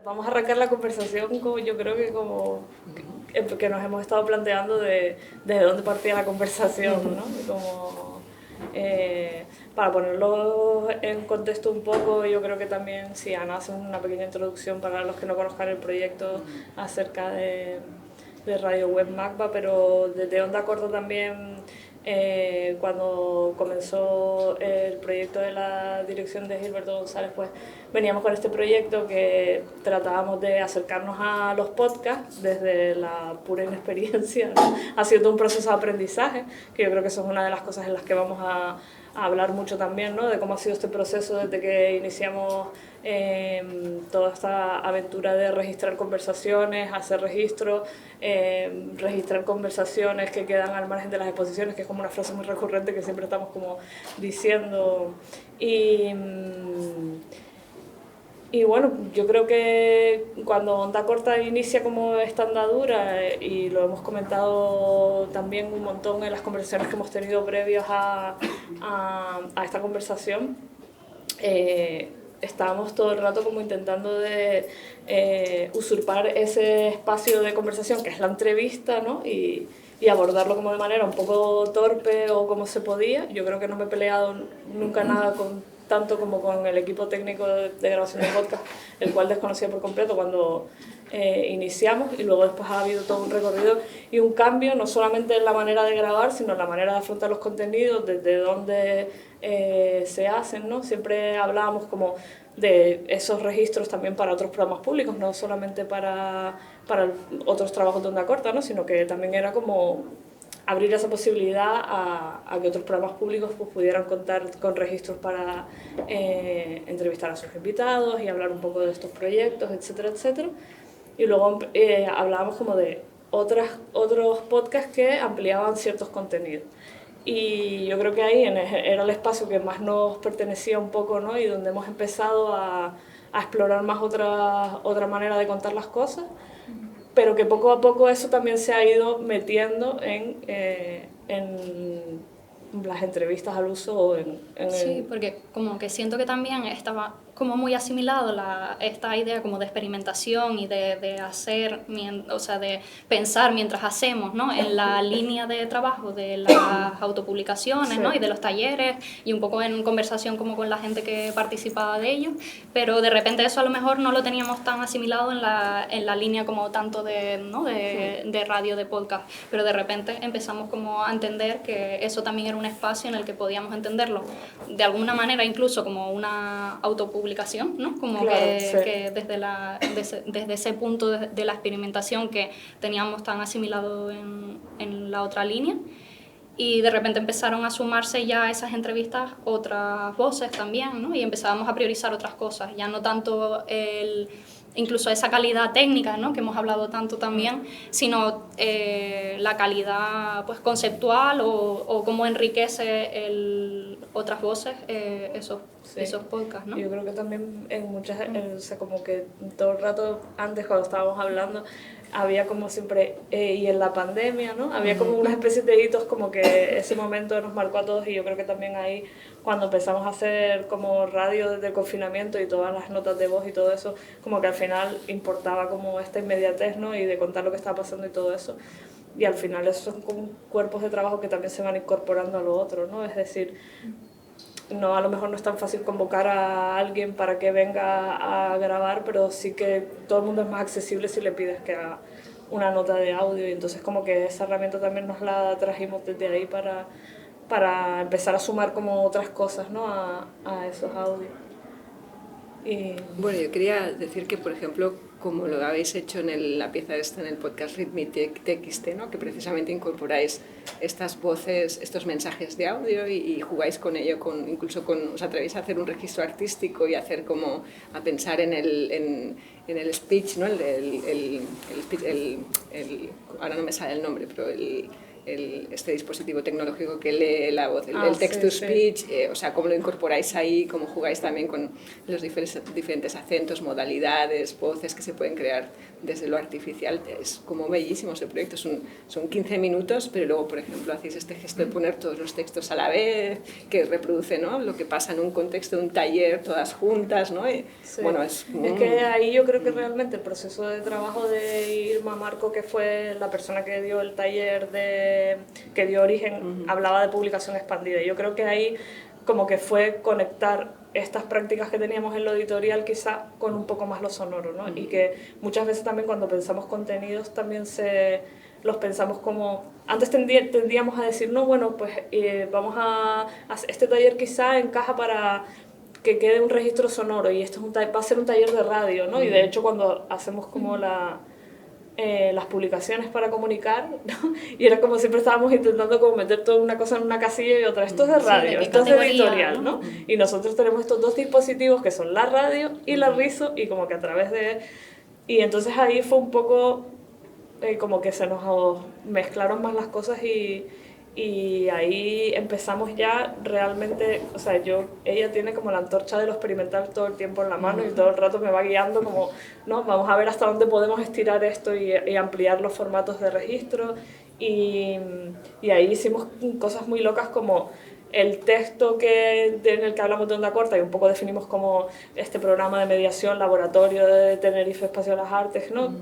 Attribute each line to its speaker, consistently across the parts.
Speaker 1: Vamos a arrancar la conversación como yo creo que nos hemos estado planteando desde dónde partía la conversación, ¿no? Para ponerlo en contexto un poco, yo creo que también, si Ana hace una pequeña introducción para los que no conozcan el proyecto acerca de Radio Web MACBA, pero desde Onda Corta también, cuando comenzó el proyecto de la dirección de Gilberto González, pues veníamos con este proyecto que tratábamos de acercarnos a los podcasts desde la pura inexperiencia, ¿no? Haciendo un proceso de aprendizaje, que yo creo que eso es una de las cosas en las que vamos a hablar mucho también, ¿no? De cómo ha sido este proceso desde que iniciamos toda esta aventura de registrar conversaciones, hacer registros, registrar conversaciones que quedan al margen de las exposiciones, que es como una frase muy recurrente que siempre estamos como diciendo. Y bueno, yo creo que cuando Onda Corta inicia como esta andadura, y lo hemos comentado también un montón en las conversaciones que hemos tenido previas a esta conversación, estábamos todo el rato como intentando de usurpar ese espacio de conversación que es la entrevista, ¿no? Y abordarlo como de manera un poco torpe o como se podía. Yo creo que no me he peleado nunca nada tanto como con el equipo técnico de grabación de podcast, el cual desconocía por completo cuando iniciamos, y luego después ha habido todo un recorrido y un cambio, no solamente en la manera de grabar, sino en la manera de afrontar los contenidos, desde dónde se hacen, ¿no? Siempre hablábamos como de esos registros también para otros programas públicos, no solamente para otros trabajos de Onda Corta, ¿no? Sino que también era como abrir esa posibilidad a que otros programas públicos pues, pudieran contar con registros para entrevistar a sus invitados y hablar un poco de estos proyectos, etcétera, etcétera. Y luego hablábamos como de otros podcasts que ampliaban ciertos contenidos. Y yo creo que ahí era el espacio que más nos pertenecía un poco, ¿no? Y donde hemos empezado a explorar más otra manera de contar las cosas, pero que poco a poco eso también se ha ido metiendo en las entrevistas al uso o
Speaker 2: Sí, porque como que siento que también estaba como muy asimilado esta idea como de experimentación y de hacer, o sea, de pensar mientras hacemos, ¿no? En la línea de trabajo de las autopublicaciones, sí, ¿no? Y de los talleres, y un poco en conversación como con la gente que participaba de ellos, pero de repente eso a lo mejor no lo teníamos tan asimilado en la línea como tanto ¿no? de radio, de podcast, pero de repente empezamos como a entender que eso también era un espacio en el que podíamos entenderlo de alguna manera, incluso como una autopublicación, ¿no? Como claro, que desde ese punto de la experimentación que teníamos tan asimilado en la otra línea, y de repente empezaron a sumarse ya a esas entrevistas otras voces también, ¿no? Y empezábamos a priorizar otras cosas, ya no tanto incluso esa calidad técnica, ¿no? Que hemos hablado tanto también, sino la calidad pues, conceptual o cómo enriquece otras voces esos podcasts, ¿no?
Speaker 1: Yo creo que también en muchas, o sea, como que todo el rato antes cuando estábamos hablando, había como siempre, y en la pandemia, ¿no? Había como una especie de hitos como que ese momento nos marcó a todos, y yo creo que también ahí cuando empezamos a hacer como radio desde el confinamiento y todas las notas de voz y todo eso, como que al final importaba como esta inmediatez, ¿no? Y de contar lo que estaba pasando y todo eso. Y al final esos son como cuerpos de trabajo que también se van incorporando a lo otro, ¿no? Es decir, no, a lo mejor no es tan fácil convocar a alguien para que venga a grabar, pero sí que todo el mundo es más accesible si le pides que haga una nota de audio, y entonces como que esa herramienta también nos la trajimos desde ahí para empezar a sumar como otras cosas, ¿no? a esos audios.
Speaker 3: Bueno, yo quería decir que, por ejemplo, como lo habéis hecho en la pieza esta, en el podcast Rhythmic TXT, ¿no? Que precisamente incorporáis estas voces, estos mensajes de audio y jugáis con ello, incluso os atrevéis a hacer un registro artístico y hacer como a pensar en el speech, ¿no? Ahora no me sale el nombre, pero este dispositivo tecnológico que lee la voz, el
Speaker 1: sí,
Speaker 3: text-to-speech, o sea, cómo lo incorporáis ahí, cómo jugáis también con los diferentes acentos, modalidades, voces que se pueden crear desde lo artificial. Es como bellísimo ese proyecto, son 15 minutos, pero luego, por ejemplo, hacéis este gesto de poner todos los textos a la vez, que reproduce, ¿no?, lo que pasa en un contexto de un taller, todas juntas, ¿no? Y,
Speaker 1: sí.
Speaker 3: bueno,
Speaker 1: es que ahí yo creo que realmente el proceso de trabajo de Irma Marco, que fue la persona que dio el taller que dio origen, hablaba de publicación expandida. Yo creo que ahí como que fue conectar estas prácticas que teníamos en lo editorial quizá con un poco más lo sonoro, ¿no? Y que muchas veces también cuando pensamos contenidos también los pensamos como... Antes tendíamos a decir, no, bueno, pues vamos a este taller quizá encaja para que quede un registro sonoro y esto va a ser un taller de radio, ¿no? Y de hecho cuando hacemos como las publicaciones para comunicar, ¿no? Y era como siempre estábamos intentando como meter toda una cosa en una casilla y otra, esto es de radio, esto es de editorial, ¿no? Y nosotros tenemos estos dos dispositivos que son la radio y la Rizo, y como que a través de... Y entonces ahí fue un poco como que se nos mezclaron más las cosas y ahí empezamos ya realmente, o sea, ella tiene como la antorcha de lo experimental todo el tiempo en la mano y todo el rato me va guiando como, no, vamos a ver hasta dónde podemos estirar esto y ampliar los formatos de registro y ahí hicimos cosas muy locas como el texto en el que hablamos de onda corta y un poco definimos como este programa de mediación, laboratorio de Tenerife Espacio de las Artes, ¿no?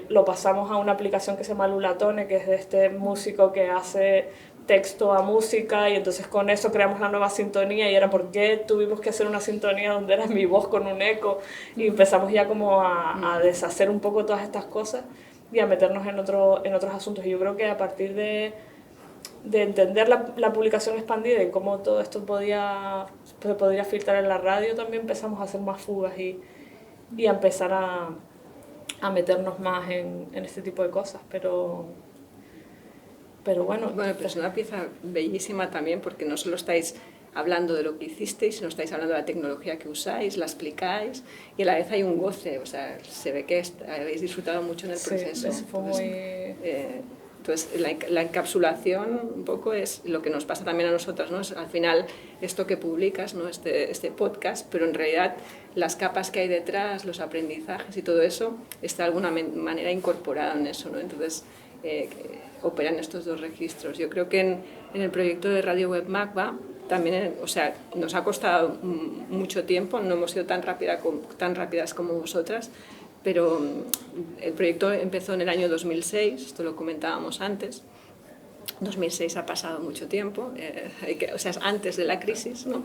Speaker 1: Lo pasamos a una aplicación que se llama Lulatone, que es de este músico que hace texto a música y entonces con eso creamos la nueva sintonía y era por qué tuvimos que hacer una sintonía donde era mi voz con un eco y empezamos ya como a deshacer un poco todas estas cosas y a meternos en otros asuntos. Y yo creo que a partir de entender la publicación expandida y cómo todo esto se podría filtrar en la radio, también empezamos a hacer más fugas y a empezar a meternos más en este tipo de cosas, pero bueno.
Speaker 3: Bueno, pero es una pieza bellísima también porque no solo estáis hablando de lo que hicisteis, sino estáis hablando de la tecnología que usáis, la explicáis y a la vez hay un goce, o sea, se ve que habéis disfrutado mucho en el proceso.
Speaker 1: Sí, fue muy...
Speaker 3: Entonces, la encapsulación un poco es lo que nos pasa también a nosotras, ¿no? Es, al final, esto que publicas, ¿no? Este podcast, pero en realidad las capas que hay detrás, los aprendizajes y todo eso, está de alguna manera incorporado en eso, ¿no? Entonces, operan estos dos registros. Yo creo que en el proyecto de Radio Web MACBA también, o sea, nos ha costado mucho tiempo, no hemos sido tan rápidas como vosotras, pero el proyecto empezó en el año 2006, esto lo comentábamos antes. 2006 ha pasado mucho tiempo, o sea, es antes de la crisis, ¿no?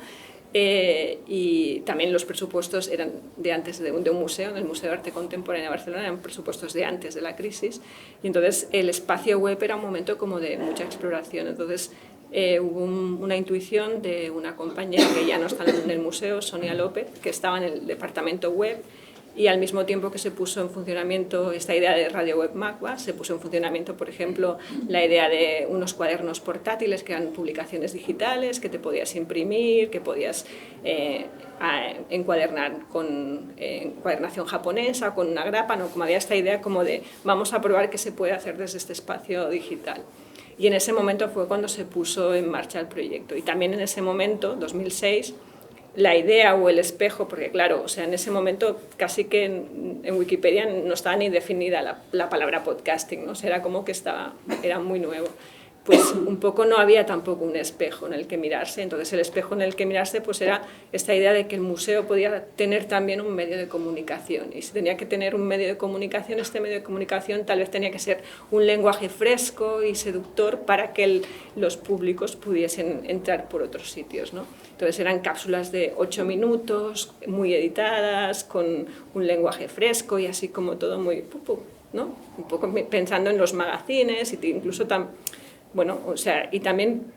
Speaker 3: Y también los presupuestos eran de antes de un museo, del Museo de Arte Contemporánea de Barcelona, eran presupuestos de antes de la crisis. Y entonces el espacio web era un momento como de mucha exploración. Entonces hubo una intuición de una compañera que ya no está en el museo, Sonia López, que estaba en el departamento web. Y al mismo tiempo que se puso en funcionamiento esta idea de Radio Web MACBA, se puso en funcionamiento, por ejemplo, la idea de unos cuadernos portátiles que eran publicaciones digitales, que te podías imprimir, que podías encuadernar con encuadernación japonesa, con una grapa, ¿no? Como había esta idea como de vamos a probar qué se puede hacer desde este espacio digital. Y en ese momento fue cuando se puso en marcha el proyecto. Y también en ese momento, 2006, la idea o el espejo, porque claro, o sea, en ese momento casi que en Wikipedia no estaba ni definida la palabra podcasting, ¿no? O sea, era como que era muy nuevo. Pues un poco no había tampoco un espejo en el que mirarse, entonces el espejo en el que mirarse pues era esta idea de que el museo podía tener también un medio de comunicación y si tenía que tener un medio de comunicación, este medio de comunicación tal vez tenía que ser un lenguaje fresco y seductor para que los públicos pudiesen entrar por otros sitios, ¿no? Entonces eran cápsulas de 8 minutos, muy editadas, con un lenguaje fresco y así como todo muy, ¿no? Un poco pensando en los magazines y incluso bueno, o sea, y también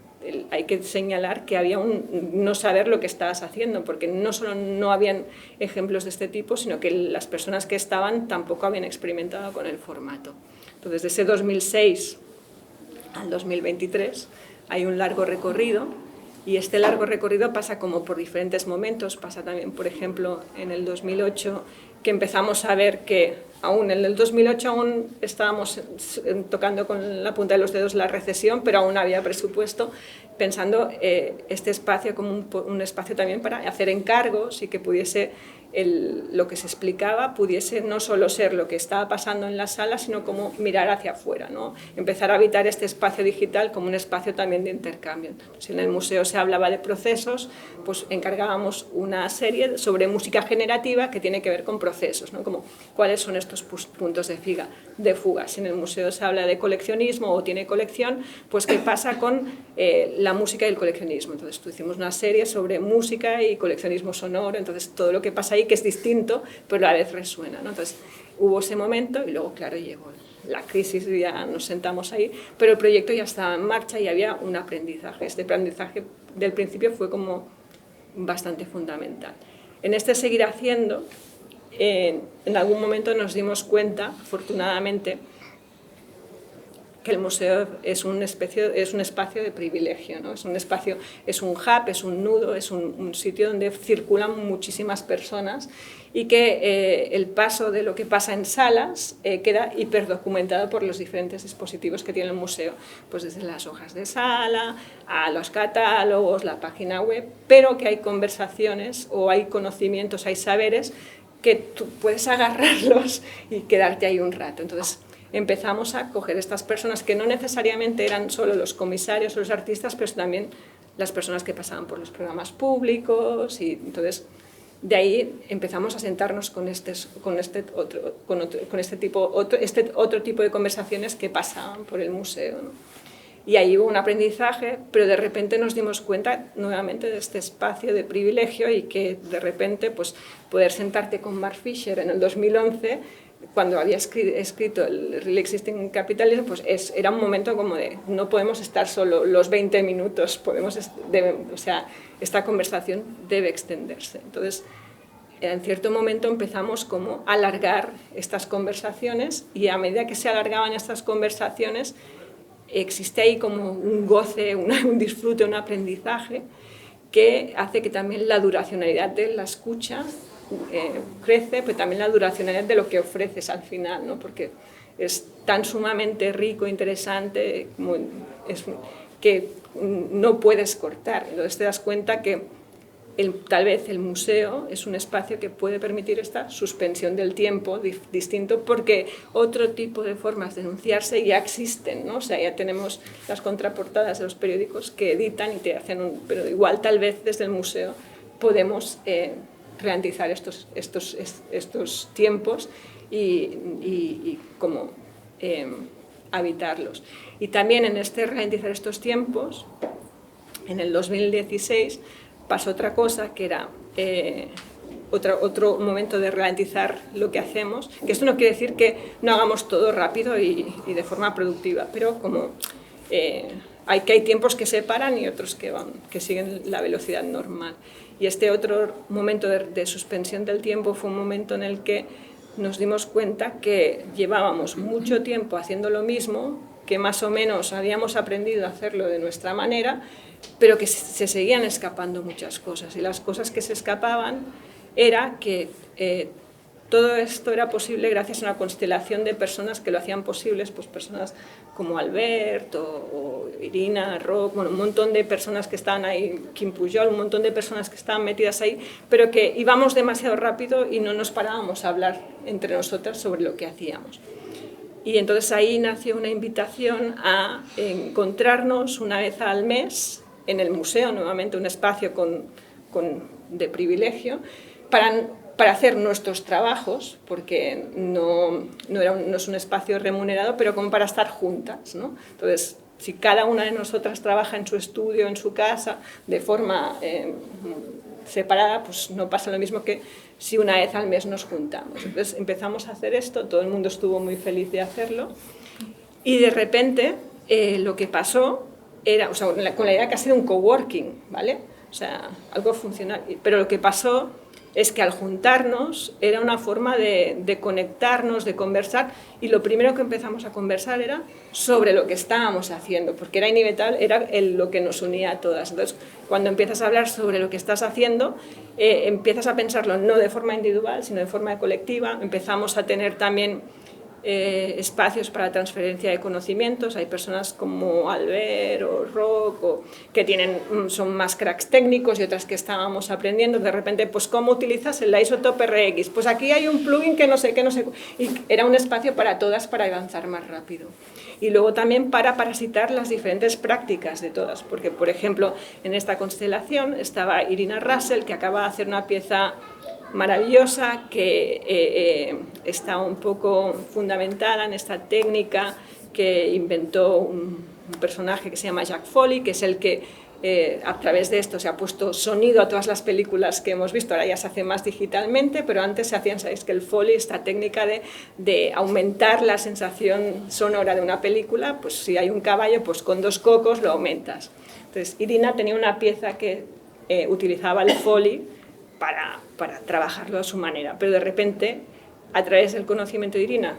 Speaker 3: hay que señalar que había no saber lo que estabas haciendo, porque no solo no habían ejemplos de este tipo, sino que las personas que estaban tampoco habían experimentado con el formato. Entonces, de ese 2006 al 2023 hay un largo recorrido, y este largo recorrido pasa como por diferentes momentos. Pasa también, por ejemplo, en el 2008, que empezamos a ver que aún en el 2008 aún estábamos tocando con la punta de los dedos la recesión, pero aún había presupuesto, pensando este espacio como un espacio también para hacer encargos y que pudiese lo que se explicaba pudiese no solo ser lo que estaba pasando en la sala, sino como mirar hacia afuera, ¿no? Empezar a habitar este espacio digital como un espacio también de intercambio. Si en el museo se hablaba de procesos, pues encargábamos una serie sobre música generativa que tiene que ver con procesos, ¿no? Como cuáles son estos puntos de fuga. Si en el museo se habla de coleccionismo o tiene colección, pues qué pasa con la música y el coleccionismo. Entonces hicimos una serie sobre música y coleccionismo sonoro, entonces todo lo que pasa ahí que es distinto, pero a la vez resuena, ¿no? Entonces hubo ese momento y luego, claro, llegó la crisis y ya nos sentamos ahí, pero el proyecto ya estaba en marcha y había un aprendizaje. Este aprendizaje del principio fue como bastante fundamental. En este seguir haciendo, en algún momento nos dimos cuenta, afortunadamente, que el museo es un espacio de privilegio, ¿no? Es un espacio, es un hub, es un nudo, es un sitio donde circulan muchísimas personas y que el paso de lo que pasa en salas queda hiperdocumentado por los diferentes dispositivos que tiene el museo, pues desde las hojas de sala a los catálogos, la página web, pero que hay conversaciones o hay conocimientos, hay saberes que tú puedes agarrarlos y quedarte ahí un rato. Entonces, empezamos a coger estas personas que no necesariamente eran solo los comisarios o los artistas, pero también las personas que pasaban por los programas públicos, y entonces de ahí empezamos a sentarnos con otro tipo de conversaciones que pasaban por el museo, ¿no? Y ahí hubo un aprendizaje, pero de repente nos dimos cuenta nuevamente de este espacio de privilegio y que de repente pues, poder sentarte con Mark Fisher en el 2011, cuando había escrito el Real Existing Capitalism, pues era un momento como de no podemos estar solo los 20 minutos, o sea, esta conversación debe extenderse. Entonces, en cierto momento empezamos como a alargar estas conversaciones y a medida que se alargaban estas conversaciones existe ahí como un goce, un disfrute, un aprendizaje que hace que también la duracionalidad de la escucha crece, pero también la duracionalidad de lo que ofreces al final, ¿no? Porque es tan sumamente rico, interesante, que no puedes cortar. Entonces te das cuenta que tal vez el museo es un espacio que puede permitir esta suspensión del tiempo distinto, porque otro tipo de formas de enunciarse ya existen, ¿no? O sea, ya tenemos las contraportadas de los periódicos que editan y te hacen pero igual tal vez desde el museo podemos ralentizar estos tiempos y como habitarlos. Y también en este ralentizar estos tiempos, en el 2016 pasó otra cosa que era otro momento de ralentizar lo que hacemos, que esto no quiere decir que no hagamos todo rápido y de forma productiva, pero como hay tiempos que se paran y otros que siguen la velocidad normal. Y este otro momento de suspensión del tiempo fue un momento en el que nos dimos cuenta que llevábamos mucho tiempo haciendo lo mismo, que más o menos habíamos aprendido a hacerlo de nuestra manera, pero que se seguían escapando muchas cosas. Y las cosas que se escapaban era que todo esto era posible gracias a una constelación de personas que lo hacían posibles, pues personas como Albert o Irina, Roc, bueno, un montón de personas que estaban ahí, Kim Pujol, un montón de personas que estaban metidas ahí, pero que íbamos demasiado rápido y no nos parábamos a hablar entre nosotras sobre lo que hacíamos. Y entonces ahí nació una invitación a encontrarnos una vez al mes en el museo, nuevamente un espacio de privilegio, para hacer nuestros trabajos, porque no es un espacio remunerado, pero como para estar juntas, ¿no? Entonces, si cada una de nosotras trabaja en su estudio, en su casa, de forma separada, pues no pasa lo mismo que si una vez al mes nos juntamos. Entonces empezamos a hacer esto, todo el mundo estuvo muy feliz de hacerlo, y de repente lo que pasó era, o sea, con la idea que ha sido un coworking, ¿vale? O sea, algo funcional, pero lo que pasó es que al juntarnos era una forma de conectarnos, de conversar, y lo primero que empezamos a conversar era sobre lo que estábamos haciendo, porque era inevitable, era lo que nos unía a todas. Entonces, cuando empiezas a hablar sobre lo que estás haciendo, empiezas a pensarlo no de forma individual, sino de forma colectiva. Empezamos a tener también espacios para transferencia de conocimientos. Hay personas como Albert o Roc que son más cracks técnicos y otras que estábamos aprendiendo. De repente, pues, ¿cómo utilizas el Isotope RX? Pues aquí hay un plugin que no sé qué, no sé. Y era un espacio para todas para avanzar más rápido. Y luego también para parasitar las diferentes prácticas de todas. Porque, por ejemplo, en esta constelación estaba Irina Russell, que acaba de hacer una pieza maravillosa que está un poco fundamentada en esta técnica que inventó un personaje que se llama Jack Foley, que es el que a través de esto se ha puesto sonido a todas las películas que hemos visto. Ahora ya se hace más digitalmente, pero antes se hacían, sabéis que el Foley, esta técnica de aumentar la sensación sonora de una película, pues si hay un caballo, pues con 2 cocos lo aumentas. Entonces Irina tenía una pieza que utilizaba el Foley para trabajarlo a su manera, pero de repente, a través del conocimiento de Irina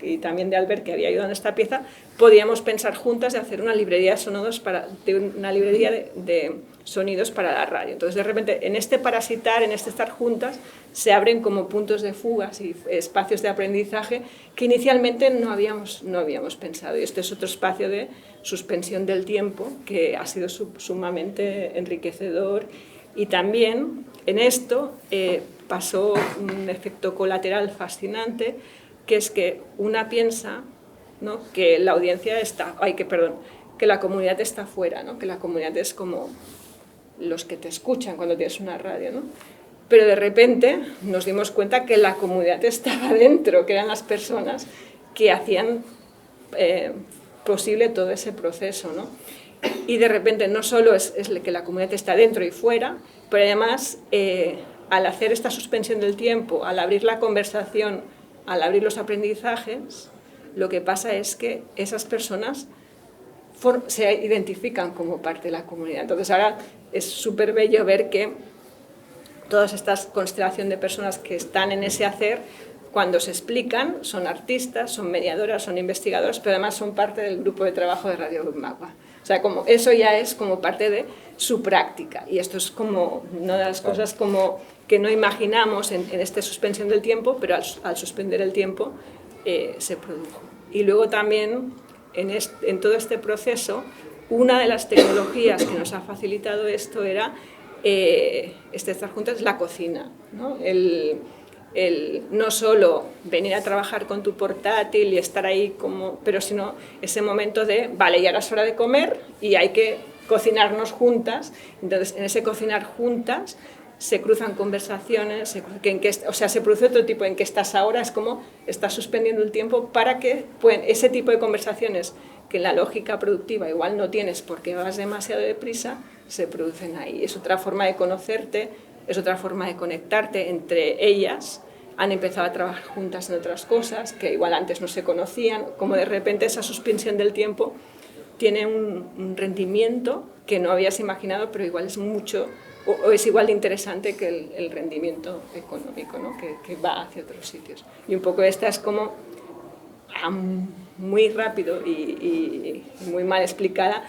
Speaker 3: y también de Albert, que había ayudado en esta pieza, podíamos pensar juntas de hacer una librería de sonidos para la radio. Entonces, de repente, en este parasitar, en este estar juntas, se abren como puntos de fugas y espacios de aprendizaje que inicialmente no habíamos pensado. Y este es otro espacio de suspensión del tiempo que ha sido sumamente enriquecedor. Y también en esto pasó un efecto colateral fascinante, que es que una piensa, ¿no?, que la audiencia que la comunidad está fuera, ¿no?, que la comunidad es como los que te escuchan cuando tienes una radio, ¿no? Pero de repente nos dimos cuenta que la comunidad estaba dentro, que eran las personas que hacían posible todo ese proceso, ¿no? Y de repente no solo es que la comunidad está dentro y fuera, pero además al hacer esta suspensión del tiempo, al abrir la conversación, al abrir los aprendizajes, lo que pasa es que esas personas se identifican como parte de la comunidad. Entonces ahora es súper bello ver que toda esta constelación de personas que están en ese hacer, cuando se explican, son artistas, son mediadoras, son investigadoras, pero además son parte del grupo de trabajo de Radio Magua. O sea, como eso ya es como parte de su práctica. Y esto es como una de las cosas como que no imaginamos en esta suspensión del tiempo, pero al suspender el tiempo se produjo. Y luego también en todo este proceso, una de las tecnologías que nos ha facilitado esto era estar juntas, la cocina, ¿no? No solo venir a trabajar con tu portátil y estar ahí pero sino ese momento de, vale, ya es hora de comer y hay que cocinarnos juntas. Entonces, en ese cocinar juntas se cruzan conversaciones, se produce otro tipo en que estás ahora, es como estás suspendiendo el tiempo para que ese tipo de conversaciones que en la lógica productiva igual no tienes porque vas demasiado deprisa, se producen ahí. Es otra forma de conocerte, es otra forma de conectarte entre ellas. Han empezado a trabajar juntas en otras cosas que igual antes no se conocían, como de repente esa suspensión del tiempo tiene un rendimiento que no habías imaginado, pero igual es mucho o es igual de interesante que el rendimiento económico, ¿no?, que va hacia otros sitios. Y un poco esta es como muy rápido y muy mal explicada,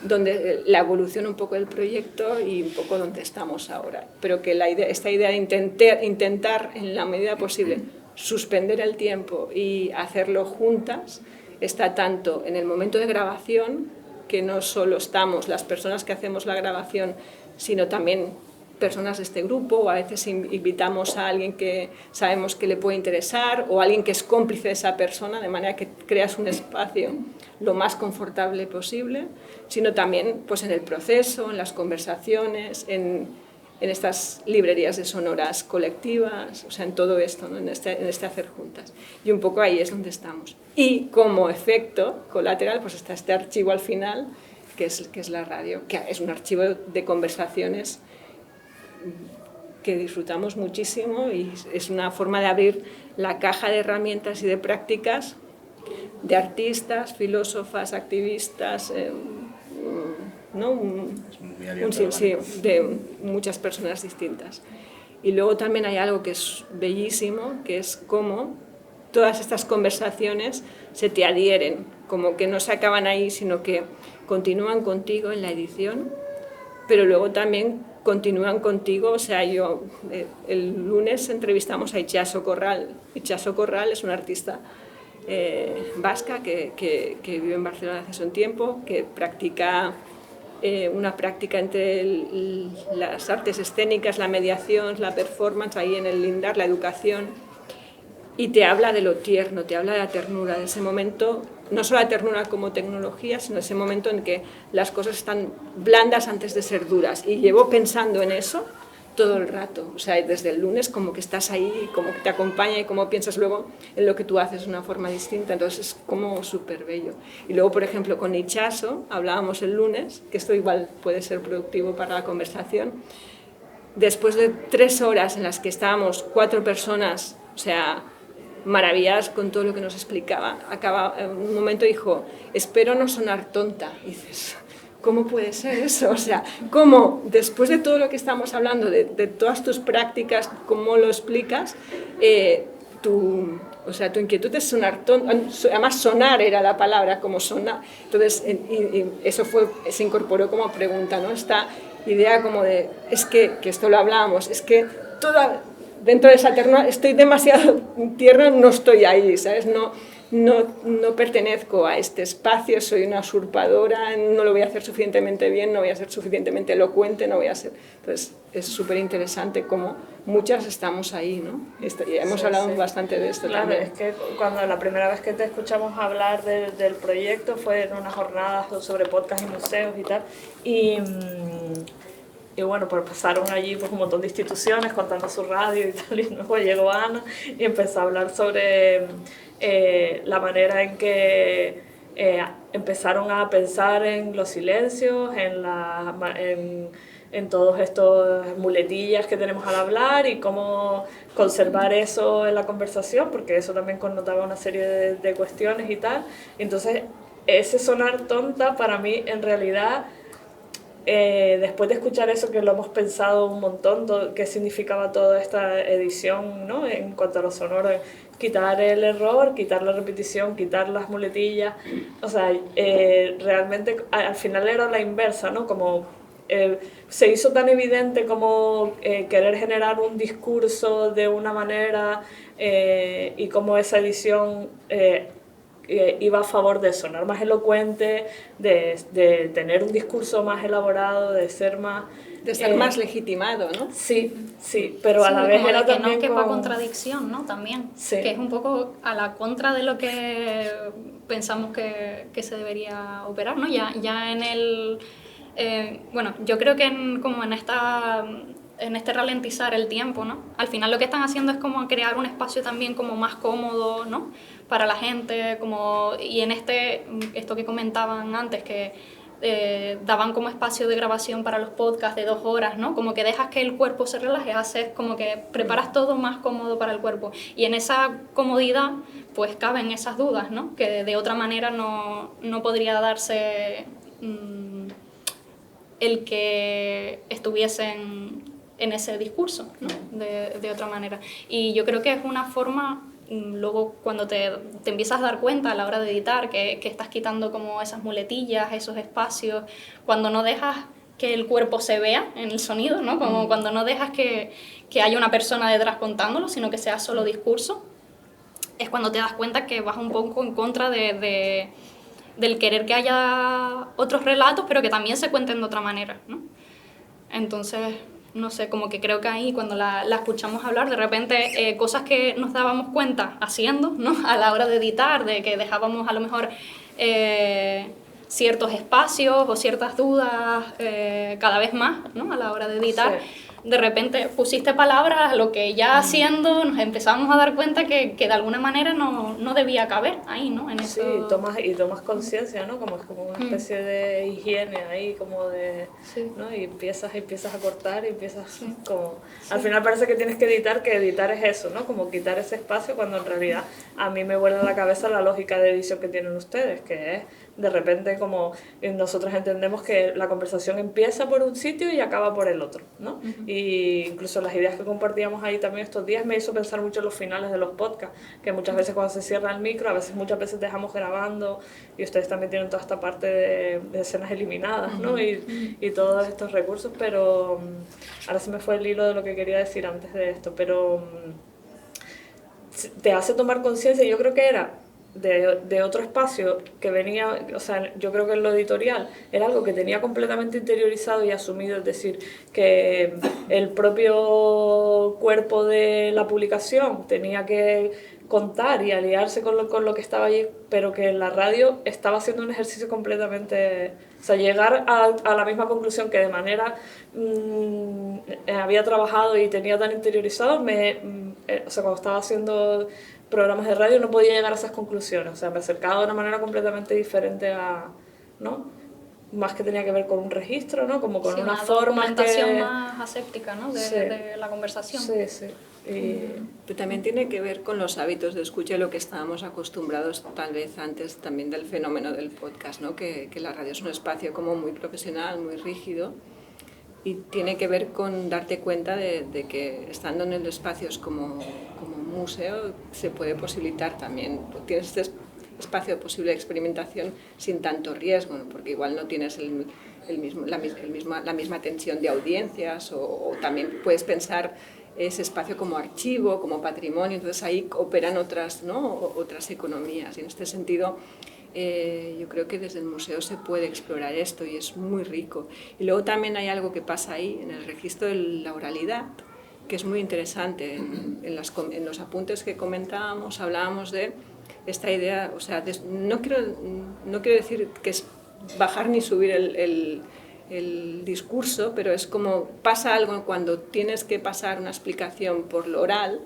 Speaker 3: donde la evolución un poco del proyecto y un poco donde estamos ahora. Pero que esta idea de intentar en la medida posible suspender el tiempo y hacerlo juntas está tanto en el momento de grabación, que no solo estamos las personas que hacemos la grabación, sino también personas de este grupo, o a veces invitamos a alguien que sabemos que le puede interesar o alguien que es cómplice de esa persona, de manera que creas un espacio lo más confortable posible, sino también pues, en el proceso, en las conversaciones, en estas librerías de sonoras colectivas, o sea, en todo esto, ¿no?, en este hacer juntas. Y un poco ahí es donde estamos. Y como efecto colateral, pues está este archivo al final, que es la radio, que es un archivo de conversaciones que disfrutamos muchísimo y es una forma de abrir la caja de herramientas y de prácticas de artistas, filósofas, activistas, ¿no? Sí, de muchas personas distintas. Y luego también hay algo que es bellísimo, que es cómo todas estas conversaciones se te adhieren, como que no se acaban ahí, sino que continúan contigo en la edición, pero luego también continúan contigo. O sea, el lunes entrevistamos a Itxaso Corral. Itxaso Corral es una artista vasca que vive en Barcelona hace un tiempo, que practica una práctica entre las artes escénicas, la mediación, la performance, ahí en el Lindar, la educación, y te habla de lo tierno, te habla de la ternura, de ese momento, no solo la ternura como tecnología, sino ese momento en que las cosas están blandas antes de ser duras. Y llevo pensando en eso todo el rato, o sea, desde el lunes como que estás ahí, como que te acompaña y como piensas luego en lo que tú haces de una forma distinta, entonces es como súper bello. Y luego, por ejemplo, con Itxaso hablábamos el lunes, que esto igual puede ser productivo para la conversación, después de 3 horas en las que estábamos 4 personas, o sea, maravilladas con todo lo que nos explicaba, en un momento dijo, espero no sonar tonta, y dices, ¿cómo puede ser eso? O sea, ¿cómo después de todo lo que estamos hablando, de todas tus prácticas, cómo lo explicas, tu inquietud es sonar tonta? Además, sonar era la palabra, como sonar. Entonces, y eso se incorporó como pregunta, ¿no? Esta idea como de, es que esto lo hablábamos, es que dentro de esa ternura estoy demasiado tierna, no estoy ahí, ¿sabes? No pertenezco a este espacio, soy una usurpadora, no lo voy a hacer suficientemente bien, no voy a ser suficientemente elocuente, no voy a ser... Entonces es súper interesante cómo muchas estamos ahí, ¿no? Y hemos hablado bastante de esto
Speaker 1: claro,
Speaker 3: también.
Speaker 1: Es que cuando la primera vez que te escuchamos hablar del proyecto fue en una jornada sobre podcast y museos y tal, y bueno, pues pasaron allí pues un montón de instituciones contando su radio y tal, y luego llegó Ana y empezó a hablar sobre la manera en que empezaron a pensar en los silencios, en todos estos muletillas que tenemos al hablar y cómo conservar eso en la conversación, porque eso también connotaba una serie de cuestiones y tal. Entonces, ese sonar tonta para mí en realidad... después de escuchar eso, que lo hemos pensado un montón, qué significaba toda esta edición, ¿no? En cuanto a lo sonoro, quitar el error, quitar la repetición, quitar las muletillas, o sea, realmente al final era la inversa, ¿no? Como se hizo tan evidente como querer generar un discurso de una manera y como esa edición... iba a favor de sonar más elocuente, de tener un discurso más elaborado, de ser más...
Speaker 3: De estar más legitimado, ¿no?
Speaker 1: Sí, pero a la vez
Speaker 2: como
Speaker 1: era
Speaker 2: de que
Speaker 1: también
Speaker 2: no quepa contradicción, ¿no? También,
Speaker 1: sí.
Speaker 2: Que es un poco a la contra de lo que pensamos que se debería operar, ¿no? Ya en el... bueno, yo creo que como en este ralentizar el tiempo, ¿no? Al final lo que están haciendo es como crear un espacio también como más cómodo, ¿no? Para la gente, y en esto que comentaban antes, que daban como espacio de grabación para los podcasts de 2 horas, ¿no? Como que dejas que el cuerpo se relaje, haces como que preparas todo más cómodo para el cuerpo. Y en esa comodidad, pues caben esas dudas, ¿no? Que de otra manera no podría darse el que estuviesen en ese discurso, ¿no? De otra manera. Y yo creo que es una forma... Luego cuando te empiezas a dar cuenta a la hora de editar que estás quitando como esas muletillas, esos espacios, cuando no dejas que el cuerpo se vea en el sonido, ¿no? Como cuando no dejas que haya una persona detrás contándolo, sino que sea solo discurso, es cuando te das cuenta que vas un poco en contra del querer que haya otros relatos, pero que también se cuenten de otra manera, ¿no? Entonces... no sé, como que creo que ahí cuando la escuchamos hablar, de repente cosas que nos dábamos cuenta haciendo, ¿no? A la hora de editar, de que dejábamos a lo mejor ciertos espacios o ciertas dudas cada vez más, ¿no? A la hora de editar. Sí. De repente pusiste palabras a lo que ya haciendo nos empezamos a dar cuenta que de alguna manera no debía caber ahí, ¿no? En eso...
Speaker 1: Sí, tomas conciencia, ¿no? Como una especie de higiene ahí, como de... Sí. ¿no? Y empiezas a cortar y empiezas como... Sí. Al final parece que tienes que editar es eso, ¿no? Como quitar ese espacio cuando en realidad a mí me vuela la cabeza la lógica de edición que tienen ustedes, que es de repente como nosotros entendemos que la conversación empieza por un sitio y acaba por el otro, ¿no? Y incluso las ideas que compartíamos ahí también estos días me hizo pensar mucho en los finales de los podcasts, que muchas veces cuando se cierra el micro, muchas veces dejamos grabando, y ustedes también tienen toda esta parte de escenas eliminadas, ¿no? Y todos estos recursos, pero ahora se me fue el hilo de lo que quería decir antes de esto, pero te hace tomar conciencia, yo creo que era de otro espacio que venía, o sea, yo creo que en lo editorial era algo que tenía completamente interiorizado y asumido, es decir, que el propio cuerpo de la publicación tenía que contar y aliarse con lo que estaba allí, pero que la radio estaba haciendo un ejercicio completamente, o sea, llegar a la misma conclusión que de manera había trabajado y tenía tan interiorizado, o sea, cuando estaba haciendo programas de radio no podía llegar a esas conclusiones, o sea, me acercaba de una manera completamente diferente ¿no? Más que tenía que ver con un registro, ¿no? Como con una forma
Speaker 2: documentación más aséptica, ¿no? De la conversación.
Speaker 1: Sí, sí.
Speaker 3: Pero también tiene que ver con los hábitos de escucha y lo que estábamos acostumbrados tal vez antes también del fenómeno del podcast, ¿no? Que la radio es un espacio como muy profesional, muy rígido, y tiene que ver con darte cuenta de que estando en el espacios como un museo se puede posibilitar también, tienes este espacio de posible experimentación sin tanto riesgo, ¿no? Porque igual no tienes la misma tensión de audiencias, o también puedes pensar ese espacio como archivo, como patrimonio, entonces ahí operan otras, ¿no? Otras economías, y en este sentido yo creo que desde el museo se puede explorar esto y es muy rico. Y luego también hay algo que pasa ahí en el registro de la oralidad, que es muy interesante. En los apuntes que comentábamos hablábamos de esta idea, o sea, no quiero decir que es bajar ni subir el discurso, pero es como pasa algo cuando tienes que pasar una explicación por lo oral,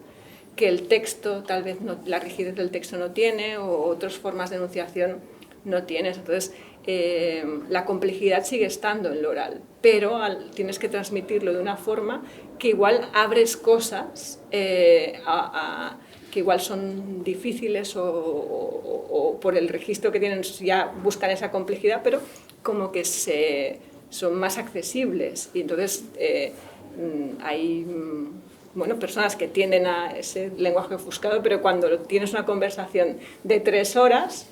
Speaker 3: que el texto, tal vez la rigidez del texto no tiene, o otras formas de enunciación no tienes. Entonces, la complejidad sigue estando en lo oral, pero tienes que transmitirlo de una forma que igual abres cosas que igual son difíciles o por el registro que tienen ya buscan esa complejidad, pero como que son más accesibles. Y entonces hay personas que tienden a ese lenguaje ofuscado, pero cuando tienes una conversación de 3 horas,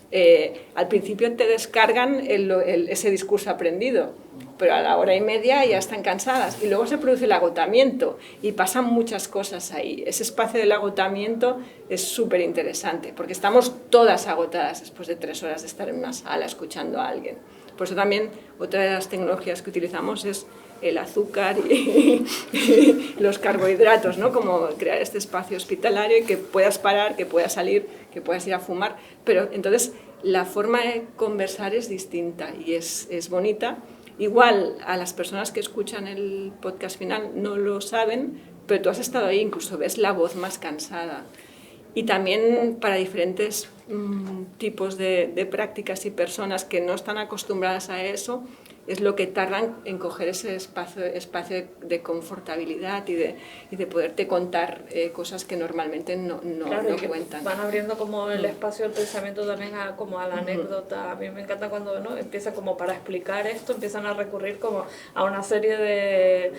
Speaker 3: al principio te descargan ese discurso aprendido, pero a la hora y media ya están cansadas y luego se produce el agotamiento y pasan muchas cosas ahí. Ese espacio del agotamiento es súper interesante porque estamos todas agotadas después de 3 horas de estar en una sala escuchando a alguien. Por eso también otra de las tecnologías que utilizamos es el azúcar y los carbohidratos, ¿no? Como crear este espacio hospitalario y que puedas parar, que puedas salir, que puedas ir a fumar. Pero entonces la forma de conversar es distinta y es bonita. Igual a las personas que escuchan el podcast final no lo saben, pero tú has estado ahí, incluso ves la voz más cansada. Y también para diferentes tipos de prácticas y personas que no están acostumbradas a eso, es lo que tardan en coger ese espacio de confortabilidad y de poderte contar cosas que normalmente no cuentan.
Speaker 1: Van abriendo como el espacio del pensamiento también como a la anécdota. A mí me encanta cuando empieza como para explicar esto, empiezan a recurrir como a una serie de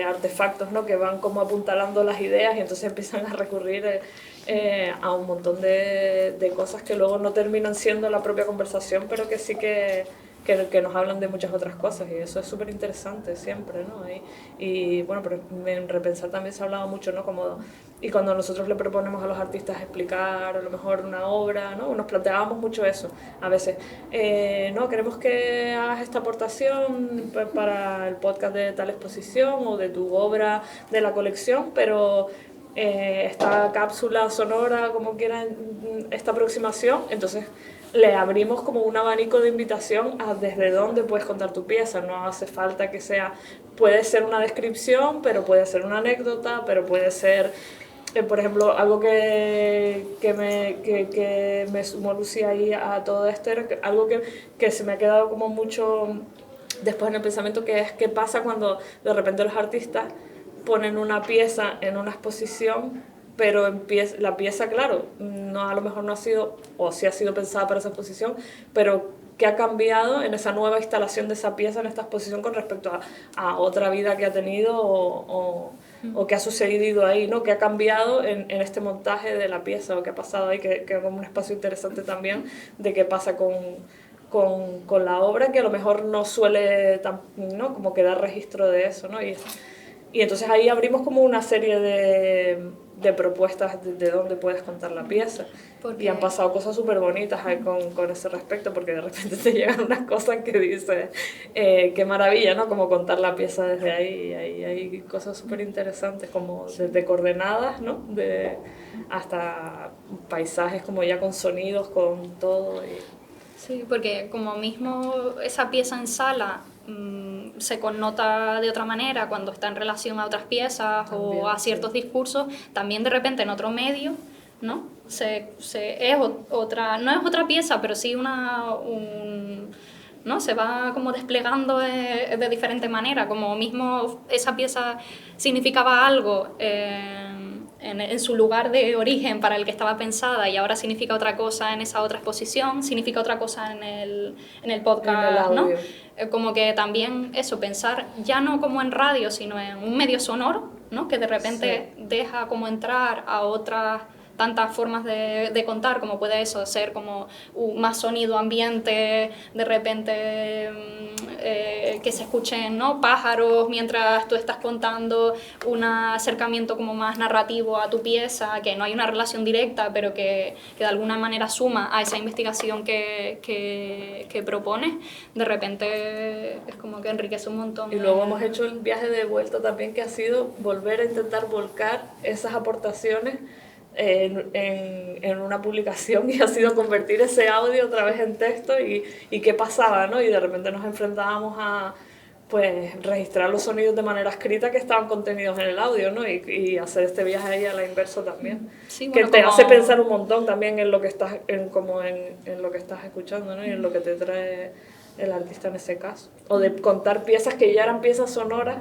Speaker 1: artefactos, ¿no? Que van como apuntalando las ideas y entonces empiezan a recurrir a un montón de cosas que luego no terminan siendo la propia conversación, pero que sí que nos hablan de muchas otras cosas, y eso es súper interesante siempre, ¿no? Y bueno, pero en Repensar también se ha hablado mucho, ¿no? Y cuando nosotros le proponemos a los artistas explicar a lo mejor una obra, ¿no? Nos planteábamos mucho eso a veces. No, queremos que hagas esta aportación para el podcast de tal exposición o de tu obra de la colección, pero esta cápsula sonora, como quieran, esta aproximación, entonces le abrimos como un abanico de invitación a desde dónde puedes contar tu pieza. No hace falta que puede ser una descripción, pero puede ser una anécdota, pero puede ser, por ejemplo, algo que me sumó Lucía ahí a todo esto, era algo que se me ha quedado como mucho después en el pensamiento, que es qué pasa cuando de repente los artistas ponen una pieza en una exposición pero la pieza, claro, no, a lo mejor no ha sido, o sí ha sido pensada para esa exposición, pero ¿qué ha cambiado en esa nueva instalación de esa pieza en esta exposición con respecto a otra vida que ha tenido o que ha sucedido ahí, ¿no? ¿Qué ha cambiado en este montaje de la pieza o qué ha pasado ahí? Que es como un espacio interesante también de qué pasa con la obra, que a lo mejor no suele, ¿no? Como que dar registro de eso, ¿no? Y entonces ahí abrimos como una serie de propuestas de dónde puedes contar la pieza. Y han pasado cosas súper bonitas ahí con ese respecto, porque de repente te llegan unas cosas que dices, qué maravilla, ¿no? Como contar la pieza desde ahí. Y ahí hay cosas súper interesantes, como desde coordenadas, ¿no? Hasta paisajes como ya con sonidos, con todo.
Speaker 2: Sí, porque como mismo esa pieza en sala se connota de otra manera cuando está en relación a otras piezas también, o a ciertos discursos, también de repente en otro medio, ¿no? Es otra, no es otra pieza, pero sí ¿no? Se va como desplegando de diferente manera, como mismo esa pieza significaba algo en su lugar de origen para el que estaba pensada y ahora significa otra cosa en esa otra exposición, significa otra cosa en el podcast, ¿no? Como que también eso, pensar ya no como en radio, sino en un medio sonoro, ¿no? Que de repente deja como entrar a otras tantas formas de contar, como puede eso, ser como más sonido ambiente, de repente que se escuchen, ¿no? Pájaros mientras tú estás contando, un acercamiento como más narrativo a tu pieza, que no hay una relación directa, pero que de alguna manera suma a esa investigación que propones, de repente es como que enriquece un montón.
Speaker 1: Y luego hemos hecho el viaje de vuelta también, que ha sido volver a intentar volcar esas aportaciones en una publicación, y ha sido convertir ese audio otra vez en texto y qué pasaba, ¿no? Y de repente nos enfrentábamos a pues registrar los sonidos de manera escrita que estaban contenidos en el audio, ¿no? Y hacer este viaje ahí a la inversa también, sí, bueno, que te hace pensar un montón también en lo que estás en lo que estás escuchando, ¿no? Y en lo que te trae el artista en ese caso, o de contar piezas que ya eran piezas sonoras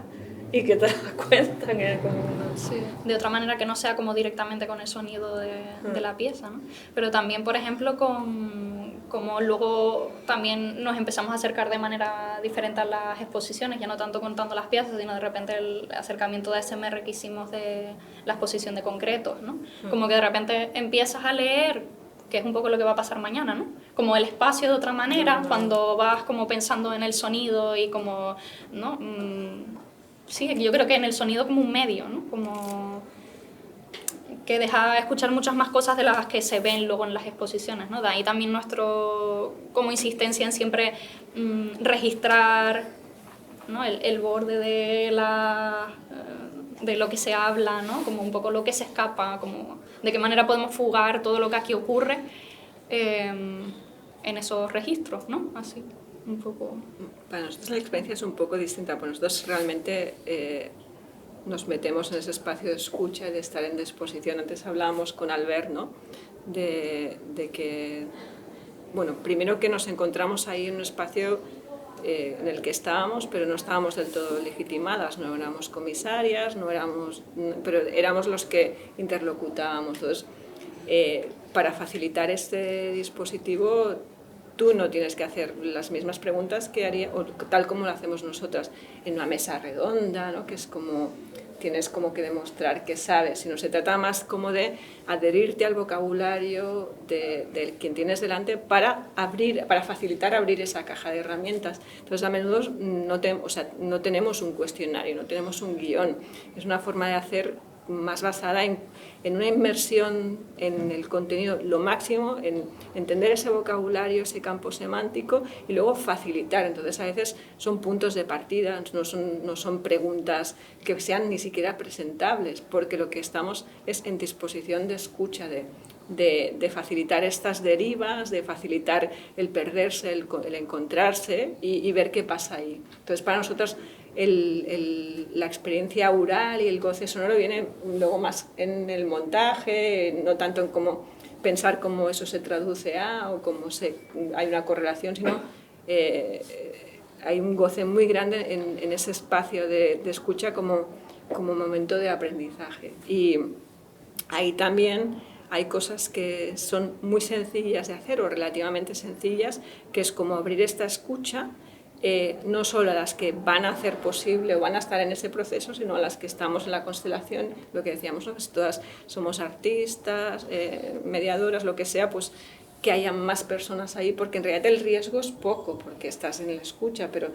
Speaker 1: y que te das cuenta como
Speaker 2: sí, de otra manera que no sea como directamente con el sonido de la pieza, ¿no? Pero también, por ejemplo, como luego también nos empezamos a acercar de manera diferente a las exposiciones, ya no tanto contando las piezas, sino de repente el acercamiento de ASMR que hicimos de la exposición de concretos, ¿no? Como que de repente empiezas a leer, que es un poco lo que va a pasar mañana, ¿no? Como el espacio de otra manera, cuando vas como pensando en el sonido y como, ¿no? Sí, yo creo que en el sonido como un medio, ¿no? Como que deja escuchar muchas más cosas de las que se ven luego en las exposiciones, ¿no? De ahí también nuestro como insistencia en siempre registrar, ¿no? el borde de lo que se habla, ¿no? Como un poco lo que se escapa, como de qué manera podemos fugar todo lo que aquí ocurre en esos registros, ¿no? Así. Un poco.
Speaker 3: Para nosotros la experiencia es un poco distinta, porque nosotros realmente nos metemos en ese espacio de escucha y de estar en disposición. Antes hablábamos con Albert, ¿no? de que, bueno, primero que nos encontramos ahí en un espacio en el que estábamos, pero no estábamos del todo legitimadas, no éramos comisarias, pero éramos los que interlocutábamos. Entonces, para facilitar este dispositivo, tú no tienes que hacer las mismas preguntas que haría, o tal como lo hacemos nosotras, en una mesa redonda, ¿no? Que es como, tienes como que demostrar que sabes, sino se trata más como de adherirte al vocabulario de quien tienes delante para facilitar abrir esa caja de herramientas. Entonces, a menudo no tenemos un cuestionario, no tenemos un guión, es una forma de hacer más basada en una inmersión en el contenido, lo máximo, en entender ese vocabulario, ese campo semántico y luego facilitar. Entonces, a veces son puntos de partida, no son preguntas que sean ni siquiera presentables, porque lo que estamos es en disposición de escucha, de facilitar estas derivas, de facilitar el perderse, el encontrarse y ver qué pasa ahí. Entonces, para nosotros, la experiencia oral y el goce sonoro viene luego más en el montaje, no tanto en cómo pensar cómo eso se traduce o cómo hay una correlación, sino hay un goce muy grande en ese espacio de escucha como momento de aprendizaje. Y ahí también hay cosas que son muy sencillas de hacer o relativamente sencillas, que es como abrir esta escucha, no solo a las que van a hacer posible o van a estar en ese proceso, sino a las que estamos en la constelación, lo que decíamos, ¿no? Que si todas somos artistas, mediadoras, lo que sea, pues que haya más personas ahí, porque en realidad el riesgo es poco, porque estás en la escucha, pero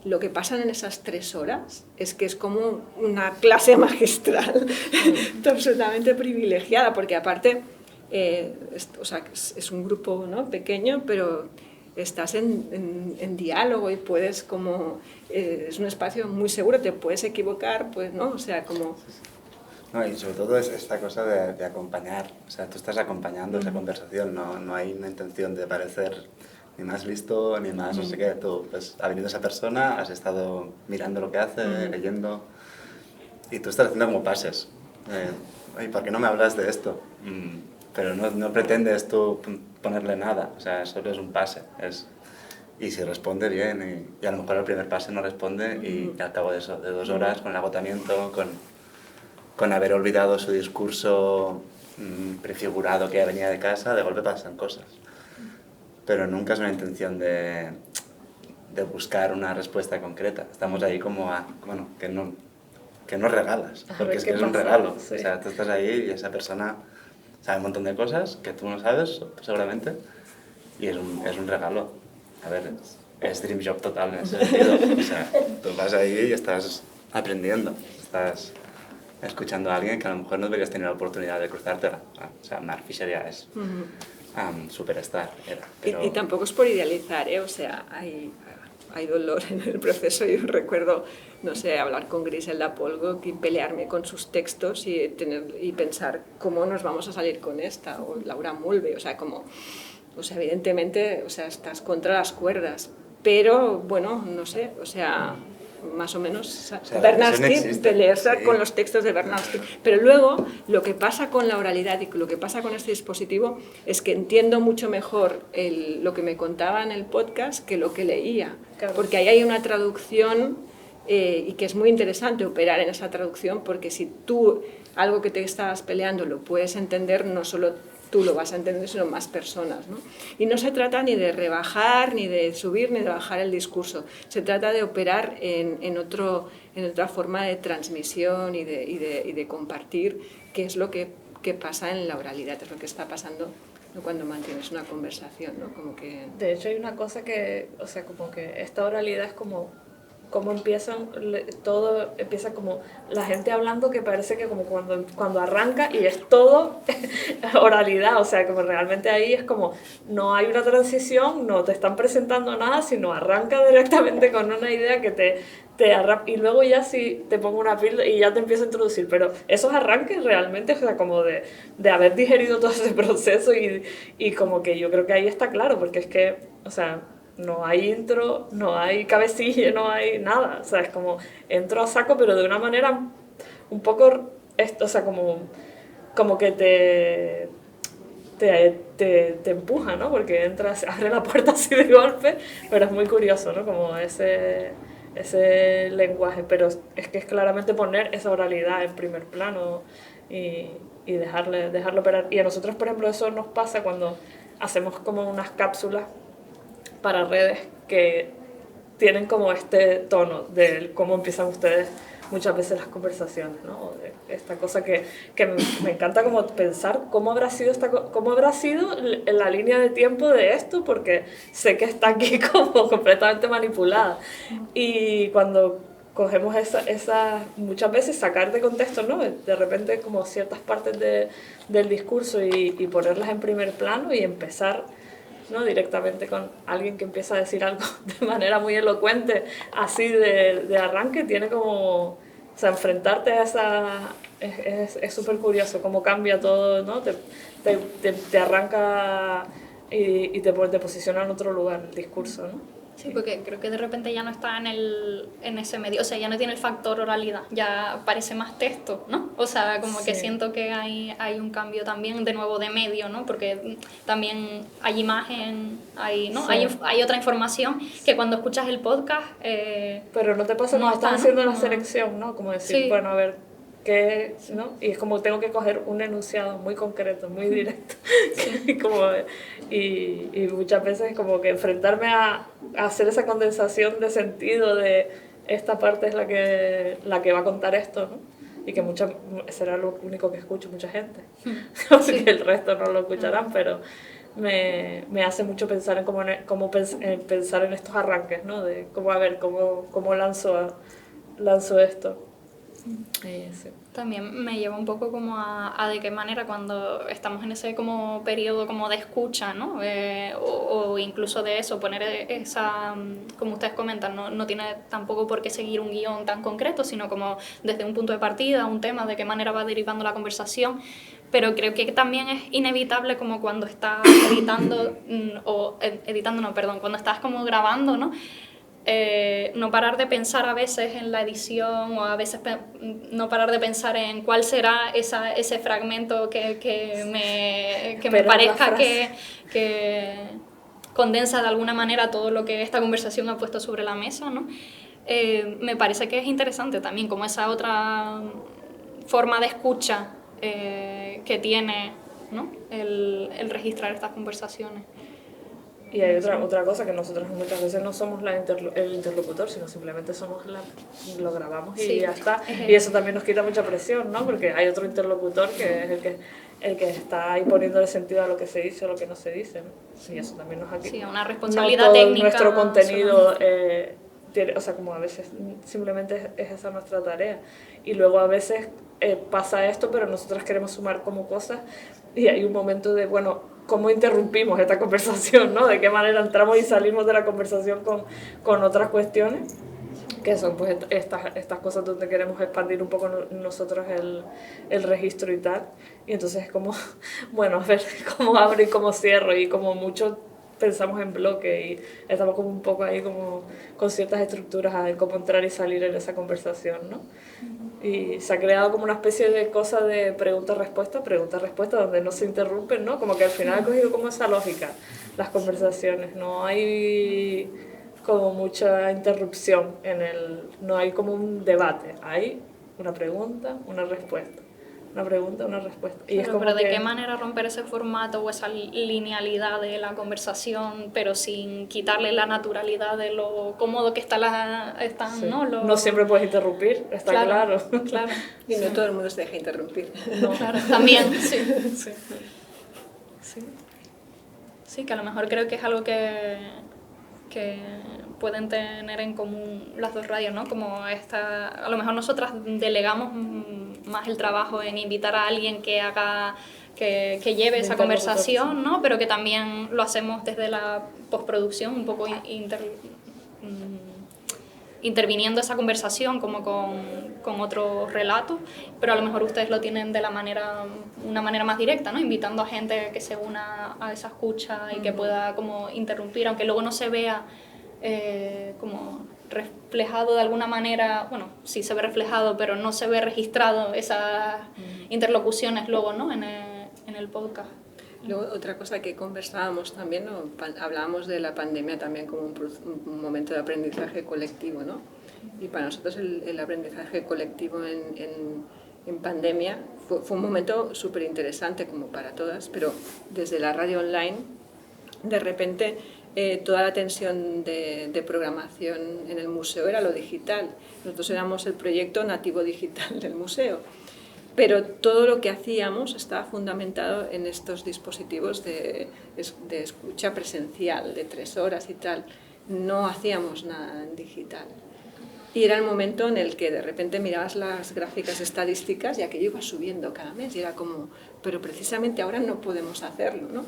Speaker 3: lo que pasa en esas 3 horas es que es como una clase magistral absolutamente privilegiada, porque aparte o sea, es un grupo, ¿no?, pequeño, pero estás en diálogo y puedes como... es un espacio muy seguro, te puedes equivocar, pues, ¿no? O sea, como...
Speaker 4: No, y sobre todo es esta cosa de acompañar, o sea, tú estás acompañando esa conversación, no hay una intención de parecer ni más listo, ni más no sé qué, tú, pues ha venido esa persona, has estado mirando lo que hace, leyendo, y tú estás haciendo como pases. Oye, ¿por qué no me hablas de esto? Pero no pretendes tú ponerle nada, o sea, solo es un pase, y si responde bien, y a lo mejor el primer pase no responde, y al cabo de eso, de 2 horas, con el agotamiento, con haber olvidado su discurso prefigurado que venía de casa, de golpe pasan cosas. Pero nunca es una intención de buscar una respuesta concreta. Estamos ahí como bueno, que no regalas, porque es que es un regalo. Sí. O sea, tú estás ahí y esa persona sabe un montón de cosas que tú no sabes, seguramente, y es un regalo. A ver, es dream job total en ese sentido. O sea, tú vas ahí y estás aprendiendo, estás escuchando a alguien que a lo mejor no deberías tener la oportunidad de cruzártela. O sea, Mark Fisher ya es superstar.
Speaker 3: Y tampoco es por idealizar, ¿eh? O sea, hay dolor en el proceso. Yo recuerdo, no sé, hablar con Griselda Polgok y pelearme con sus textos y pensar cómo nos vamos a salir con esta, o Laura Mulvey, o sea, como... O sea, evidentemente, o sea, estás contra las cuerdas, pero, bueno, no sé, o sea, más o menos, o sea, Bernstein, pelearse con los textos de Bernstein. Pero luego, lo que pasa con la oralidad y lo que pasa con este dispositivo es que entiendo mucho mejor lo que me contaba en el podcast que lo que leía, claro. Porque ahí hay una traducción y que es muy interesante operar en esa traducción, porque si tú algo que te estabas peleando lo puedes entender, no solo tú lo vas a entender, sino más personas, ¿no? Y no se trata ni de rebajar, ni de subir, ni de bajar el discurso. Se trata de operar en otra forma de transmisión y de compartir, que es lo que pasa en la oralidad, es lo que está pasando, ¿no?, cuando mantienes una conversación, ¿no? Como que...
Speaker 1: De hecho, hay una cosa que, o sea, como que esta oralidad es como todo empieza como la gente hablando, que parece que como cuando arranca y es todo oralidad, o sea, como realmente ahí es como no hay una transición, no te están presentando nada, sino arranca directamente con una idea que te arranca, y luego ya sí te pongo una píldora y ya te empiezo a introducir, pero esos arranques realmente, o sea, como de haber digerido todo ese proceso y como que yo creo que ahí está claro, porque es que, o sea, no hay intro, no hay cabecilla, no hay nada, o sea, es como entro a saco, pero de una manera un poco, o sea, como que te empuja, ¿no? Porque entras, abre la puerta así de golpe, pero es muy curioso, ¿no? Como ese lenguaje, pero es que es claramente poner esa oralidad en primer plano y dejarlo operar. Y a nosotros, por ejemplo, eso nos pasa cuando hacemos como unas cápsulas para redes que tienen como este tono de cómo empiezan ustedes muchas veces las conversaciones, ¿no? De esta cosa que me encanta como pensar cómo habrá sido en la línea de tiempo de esto, porque sé que está aquí como completamente manipulada. Y cuando cogemos esa muchas veces sacar de contexto, ¿no? De repente como ciertas partes del discurso y ponerlas en primer plano y empezar, ¿no?, directamente con alguien que empieza a decir algo de manera muy elocuente, así de arranque, tiene como, o sea, enfrentarte a esa, es súper curioso cómo cambia todo, ¿no? Te arranca y te posiciona en otro lugar el discurso, ¿no?
Speaker 2: Sí, porque creo que de repente ya no está en ese medio, o sea, ya no tiene el factor oralidad, ya parece más texto, ¿no? O sea, como que siento que hay un cambio también de nuevo de medio, ¿no? Porque también hay imagen, ¿no? Sí. Hay otra información que cuando escuchas el podcast...
Speaker 1: Pero no te pasa cuando estás haciendo la selección, ¿no? Como decir, bueno, a ver, ¿no? Y es como tengo que coger un enunciado muy concreto, muy directo. y muchas veces como que enfrentarme a hacer esa condensación de sentido de esta parte es la que va a contar esto, ¿no? Y que será lo único que escuche mucha gente. Así que el resto no lo escucharán, pero me hace mucho pensar en pensar en estos arranques, ¿no? De cómo lanzo esto. Sí.
Speaker 2: También me lleva un poco como a de qué manera cuando estamos en ese como periodo como de escucha, ¿no? O incluso de eso, poner esa, como ustedes comentan, no tiene tampoco por qué seguir un guión tan concreto, sino como desde un punto de partida, un tema, de qué manera va derivando la conversación. Pero creo que también es inevitable como cuando estás cuando estás como grabando, ¿no? No parar de pensar a veces en la edición o a veces no parar de pensar en cuál será ese fragmento que me parezca que condensa de alguna manera todo lo que esta conversación ha puesto sobre la mesa, ¿no? Me parece que es interesante también como esa otra forma de escucha que tiene, ¿no? el registrar estas conversaciones.
Speaker 1: Y hay otra cosa, que nosotros muchas veces no somos el interlocutor, sino simplemente lo grabamos y
Speaker 2: sí,
Speaker 1: ya está. Y eso también nos quita mucha presión, ¿no? Porque hay otro interlocutor que es el que está ahí poniéndole sentido a lo que se dice o lo que no se dice, ¿no? Y eso también nos ha
Speaker 2: Sí, una responsabilidad
Speaker 1: no todo
Speaker 2: técnica.
Speaker 1: Nuestro contenido o sea, como a veces simplemente es esa nuestra tarea. Y luego a veces pasa esto, pero nosotros queremos sumar como cosas y hay un momento de, bueno, ¿cómo interrumpimos esta conversación, ¿no? De qué manera entramos y salimos de la conversación con otras cuestiones, que son pues estas cosas donde queremos expandir un poco nosotros el registro y tal. Y entonces es como, bueno, a ver cómo abro y cómo cierro, y como mucho pensamos en bloque y estamos como un poco ahí como con ciertas estructuras a ver cómo entrar y salir en esa conversación, ¿no? Y se ha creado como una especie de cosa de pregunta-respuesta, donde no se interrumpen, ¿no? Como que al final ha cogido como esa lógica las conversaciones, no hay como mucha interrupción no hay como un debate, hay una pregunta, una respuesta. Una pregunta, una respuesta. Y es como
Speaker 2: pero ¿de qué manera romper ese formato o esa linealidad de la conversación, pero sin quitarle la naturalidad de lo cómodo que están,
Speaker 1: sí.
Speaker 2: ¿no?
Speaker 1: No siempre puedes interrumpir, está claro.
Speaker 2: Claro.
Speaker 3: Y no todo el mundo se deja interrumpir.
Speaker 2: No, claro, también, sí. Sí, que a lo mejor creo que es algo que pueden tener en común las dos radios, ¿no? Como a lo mejor nosotras delegamos más el trabajo en invitar a alguien que haga, que lleve esa conversación, ¿no? Pero que también lo hacemos desde la postproducción, un poco interviniendo esa conversación como con otros relatos, pero a lo mejor ustedes lo tienen de una manera más directa, ¿no? Invitando a gente que se una a esa escucha y que pueda como interrumpir, aunque luego no se vea como reflejado de alguna manera, bueno, sí se ve reflejado, pero no se ve registrado esas interlocuciones luego, ¿no? en el podcast.
Speaker 3: Luego, otra cosa que conversábamos también, ¿no? Hablábamos de la pandemia también como un momento de aprendizaje colectivo, ¿no? Y para nosotros el aprendizaje colectivo en pandemia fue un momento súper interesante como para todas, pero desde la radio online, de repente toda la tensión de programación en el museo era lo digital. Nosotros éramos el proyecto nativo digital del museo. Pero todo lo que hacíamos estaba fundamentado en estos dispositivos de escucha presencial, de 3 horas y tal. No hacíamos nada en digital. Y era el momento en el que de repente mirabas las gráficas estadísticas y aquello iba subiendo cada mes. Y era como, pero precisamente ahora no podemos hacerlo, ¿no?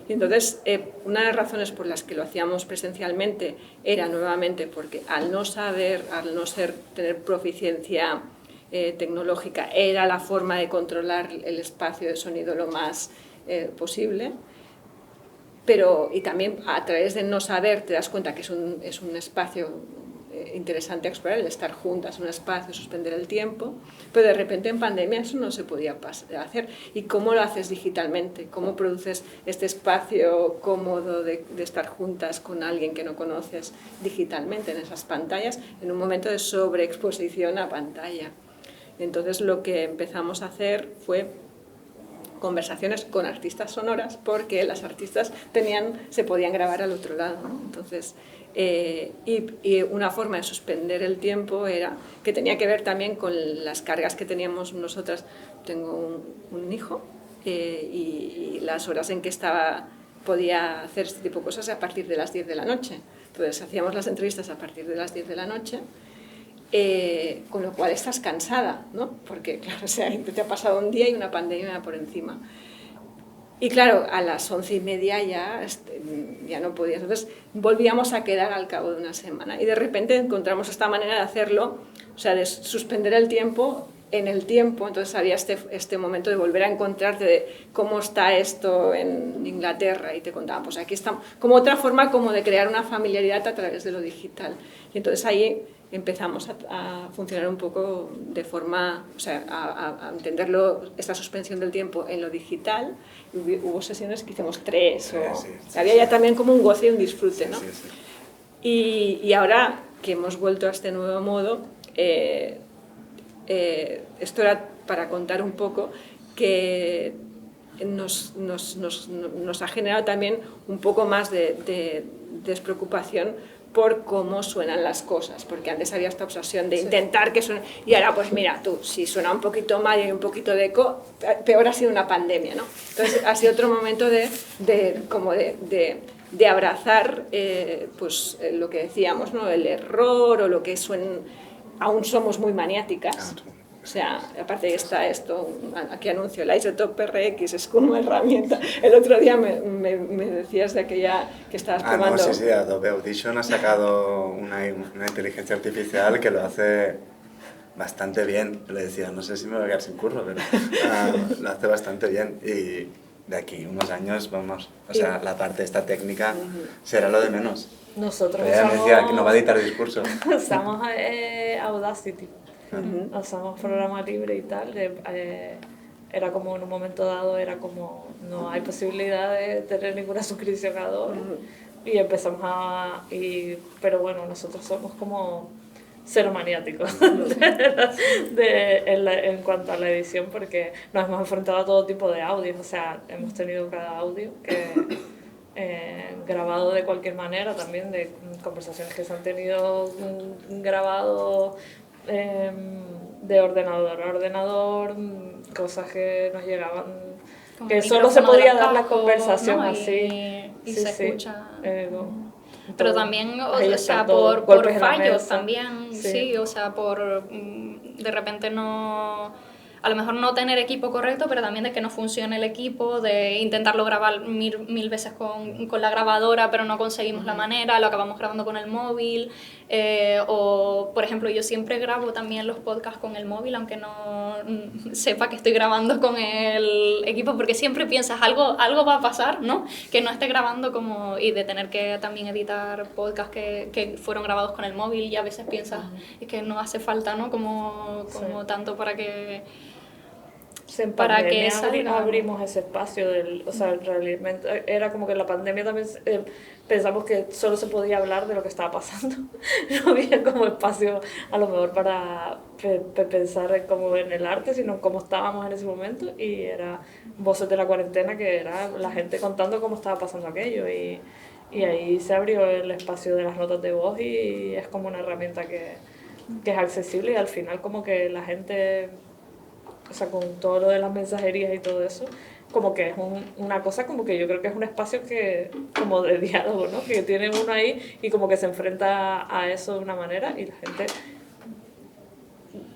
Speaker 3: Y entonces, una de las razones por las que lo hacíamos presencialmente era nuevamente porque al no tener proficiencia tecnológica, era la forma de controlar el espacio de sonido lo más posible, y también a través de no saber te das cuenta que es un espacio interesante a explorar, el estar juntas en un espacio, suspender el tiempo, pero de repente en pandemia eso no se podía hacer. ¿Y cómo lo haces digitalmente? ¿Cómo produces este espacio cómodo de estar juntas con alguien que no conoces digitalmente en esas pantallas en un momento de sobreexposición a pantalla? Entonces lo que empezamos a hacer fue conversaciones con artistas sonoras, porque las artistas se podían grabar al otro lado, ¿no? Entonces, y una forma de suspender el tiempo era que tenía que ver también con las cargas que teníamos nosotras. Tengo un hijo y las horas en que podía hacer este tipo de cosas a partir de las 10 de la noche. Entonces hacíamos las entrevistas a partir de las 10 de la noche, con lo cual estás cansada, ¿no? Porque, claro, o sea, te ha pasado un día y una pandemia por encima. Y claro, a las 11:30 ya no podías. Entonces volvíamos a quedar al cabo de una semana. Y de repente encontramos esta manera de hacerlo, o sea, de suspender el tiempo en el tiempo. Entonces había este momento de volver a encontrarte de cómo está esto en Inglaterra, y te contaban, pues aquí estamos, como otra forma como de crear una familiaridad a través de lo digital. Y entonces ahí empezamos a funcionar un poco de forma, o sea, a entenderlo, esta suspensión del tiempo en lo digital. Hubo sesiones que hicimos 3, había ya también como un goce y un disfrute, ¿no? Y ahora que hemos vuelto a este nuevo modo, esto era para contar un poco que nos ha generado también un poco más de despreocupación por cómo suenan las cosas, porque antes había esta obsesión de intentar que suene, y ahora pues mira tú, si suena un poquito mal y hay un poquito de eco, peor ha sido una pandemia, ¿no? Entonces ha sido otro momento de abrazar pues lo que decíamos, ¿no? El error o lo que aún somos muy maniáticas. O sea, aparte está esto, aquí anuncio, la Isotope RX es como una herramienta. El otro día me decías de aquella que estabas probando.
Speaker 4: No, sí, Adobe Audition ha sacado una inteligencia artificial que lo hace bastante bien. Le decía, no sé si me voy a quedar sin curro, pero lo hace bastante bien. Y de aquí unos años, vamos, o sea, la parte esta técnica será lo de menos.
Speaker 1: Nosotros
Speaker 4: me decía que no va a editar discurso.
Speaker 1: Usamos Audacity. Usamos programa libre y tal. Era como en un momento dado, era como no hay posibilidad de tener ninguna suscripción a Adobe. Y empezamos pero bueno, nosotros somos como cero maniáticos en cuanto a la edición, porque nos hemos enfrentado a todo tipo de audios. O sea, hemos tenido cada audio que grabado de cualquier manera, también de conversaciones que se han tenido grabado de ordenador a ordenador, cosas que nos llegaban, como que solo se podía dar la conversación, ¿no? Así
Speaker 2: y se escucha. Pero
Speaker 1: todo,
Speaker 2: también, o sea, por fallos también, sí, o sea, por de repente a lo mejor no tener equipo correcto, pero también de que no funcione el equipo, de intentarlo grabar mil veces con la grabadora, pero no conseguimos la manera, lo acabamos grabando con el móvil, o por ejemplo yo siempre grabo también los podcasts con el móvil, aunque no sepa que estoy grabando con el equipo, porque siempre piensas algo va a pasar, ¿no? Que no esté grabando y de tener que también editar podcasts que fueron grabados con el móvil, y a veces piensas es que no hace falta, ¿no? Como tanto para que
Speaker 1: abrimos ese espacio o sea, realmente era como que en la pandemia también pensamos que solo se podía hablar de lo que estaba pasando. No había como espacio a lo mejor para pensar como en el arte, sino en cómo estábamos en ese momento, y era Voces de la Cuarentena, que era la gente contando cómo estaba pasando aquello, y ahí se abrió el espacio de las notas de voz, y es como una herramienta que es accesible, y al final como que la gente, o sea, con todo lo de las mensajerías y todo eso, como que es una cosa, como que yo creo que es un espacio que como de diálogo, ¿no? Que tiene uno ahí y como que se enfrenta a eso de una manera, y la gente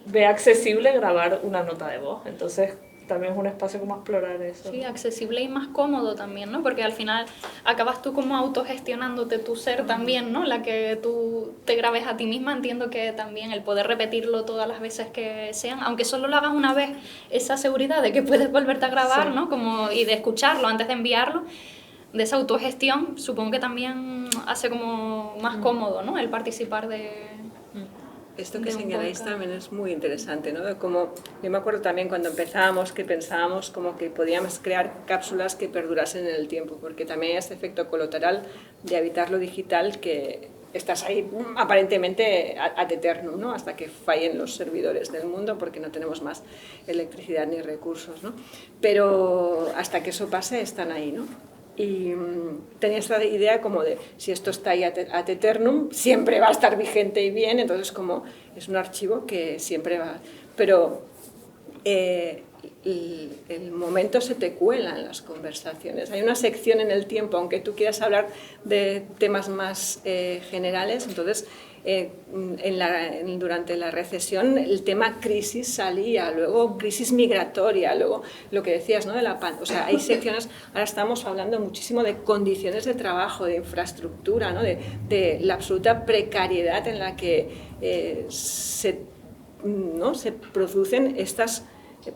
Speaker 1: ve accesible grabar una nota de voz. Entonces también es un espacio como explorar eso.
Speaker 2: Sí, accesible y más cómodo también, ¿no? Porque al final acabas tú como autogestionándote tu ser también, ¿no? La que tú te grabes a ti misma, entiendo que también el poder repetirlo todas las veces que sean, aunque solo lo hagas una vez, esa seguridad de que puedes volverte a grabar, ¿no? Y de escucharlo antes de enviarlo, de esa autogestión, supongo que también hace como más cómodo, ¿no? El participar de...
Speaker 3: Esto que señaláis también es muy interesante, ¿no? Como, yo me acuerdo también cuando empezábamos que pensábamos como que podíamos crear cápsulas que perdurasen en el tiempo, porque también hay este efecto colateral de habitar lo digital que estás ahí aparentemente ad eternum, ¿no? Hasta que fallen los servidores del mundo porque no tenemos más electricidad ni recursos, ¿no? Pero hasta que eso pase están ahí, ¿no? Y tenía esta idea como de, si esto está ahí ad eternum, siempre va a estar vigente y bien, entonces como es un archivo que siempre va... Pero el momento se te cuela en las conversaciones. Hay una sección en el tiempo, aunque tú quieras hablar de temas más generales, entonces durante la recesión el tema crisis salía, luego crisis migratoria, luego lo que decías, ¿no? O sea, hay secciones, ahora estamos hablando muchísimo de condiciones de trabajo, de infraestructura, ¿no? de la absoluta precariedad en la que se producen estas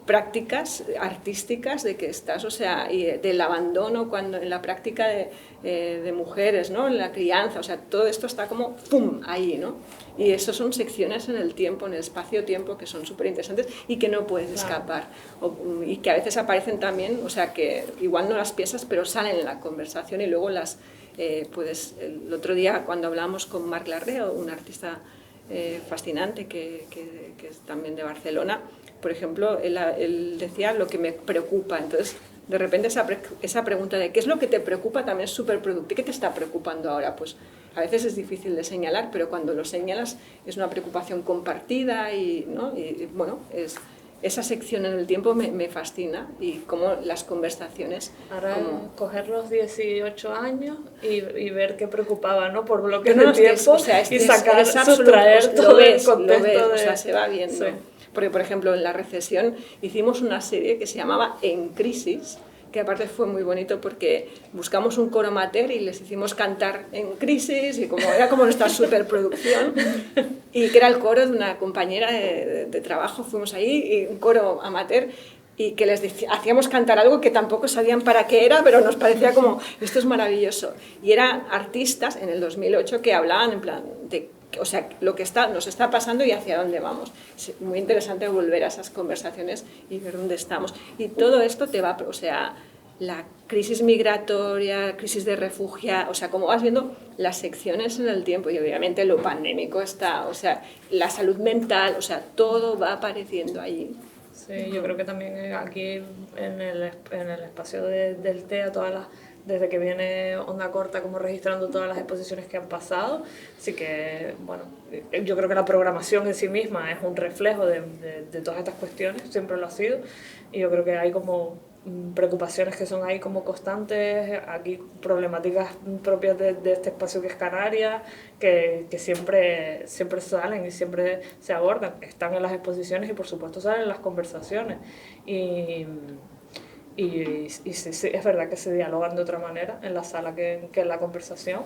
Speaker 3: prácticas artísticas de que estás, o sea, y del abandono cuando en la práctica de mujeres, ¿no? En la crianza, o sea, todo esto está como ¡pum! Ahí, ¿no? Y eso son secciones en el tiempo, en el espacio-tiempo, que son súper interesantes y que no puedes escapar. Y que a veces aparecen también, o sea, que igual no las piensas, pero salen en la conversación y luego las puedes... El otro día, cuando hablábamos con Marc Larreo, un artista fascinante que es también de Barcelona, por ejemplo, él decía lo que me preocupa. Entonces, de repente esa pregunta de qué es lo que te preocupa también es súper productiva. ¿Qué te está preocupando ahora? Pues a veces es difícil de señalar, pero cuando lo señalas es una preocupación compartida y, ¿no? Y bueno, esa sección en el tiempo me fascina y cómo las conversaciones...
Speaker 1: Ahora coger los 18 años y ver qué preocupaba, ¿no? Por bloques de tiempo,
Speaker 3: o sea,
Speaker 1: y sacar, sustraer
Speaker 3: todo el contexto o sea, se va viendo.
Speaker 1: Sí.
Speaker 3: Porque, por ejemplo, en la recesión hicimos una serie que se llamaba En Crisis, que aparte fue muy bonito porque buscamos un coro amateur y les hicimos cantar En Crisis, y era como nuestra superproducción, y que era el coro de una compañera de trabajo, fuimos ahí, y un coro amateur, y que les hacíamos cantar algo que tampoco sabían para qué era, pero nos parecía como, esto es maravilloso. Y eran artistas en el 2008 que hablaban en plan de, o sea, lo que nos está pasando y hacia dónde vamos. Es muy interesante volver a esas conversaciones y ver dónde estamos. Y todo esto te va, o sea, la crisis migratoria, crisis de refugia, o sea, como vas viendo las secciones en el tiempo y obviamente lo pandémico está, o sea, la salud mental, o sea, todo va apareciendo allí.
Speaker 1: Sí, yo creo que también aquí en el espacio del TEA, desde que viene Onda Corta como registrando todas las exposiciones que han pasado, así que, bueno, yo creo que la programación en sí misma es un reflejo de todas estas cuestiones, siempre lo ha sido, y yo creo que hay como preocupaciones que son ahí como constantes, aquí problemáticas propias de este espacio que es Canarias, que siempre salen y siempre se abordan, están en las exposiciones y por supuesto salen en las conversaciones. Y sí, es verdad que se dialogan de otra manera en la sala que en la conversación,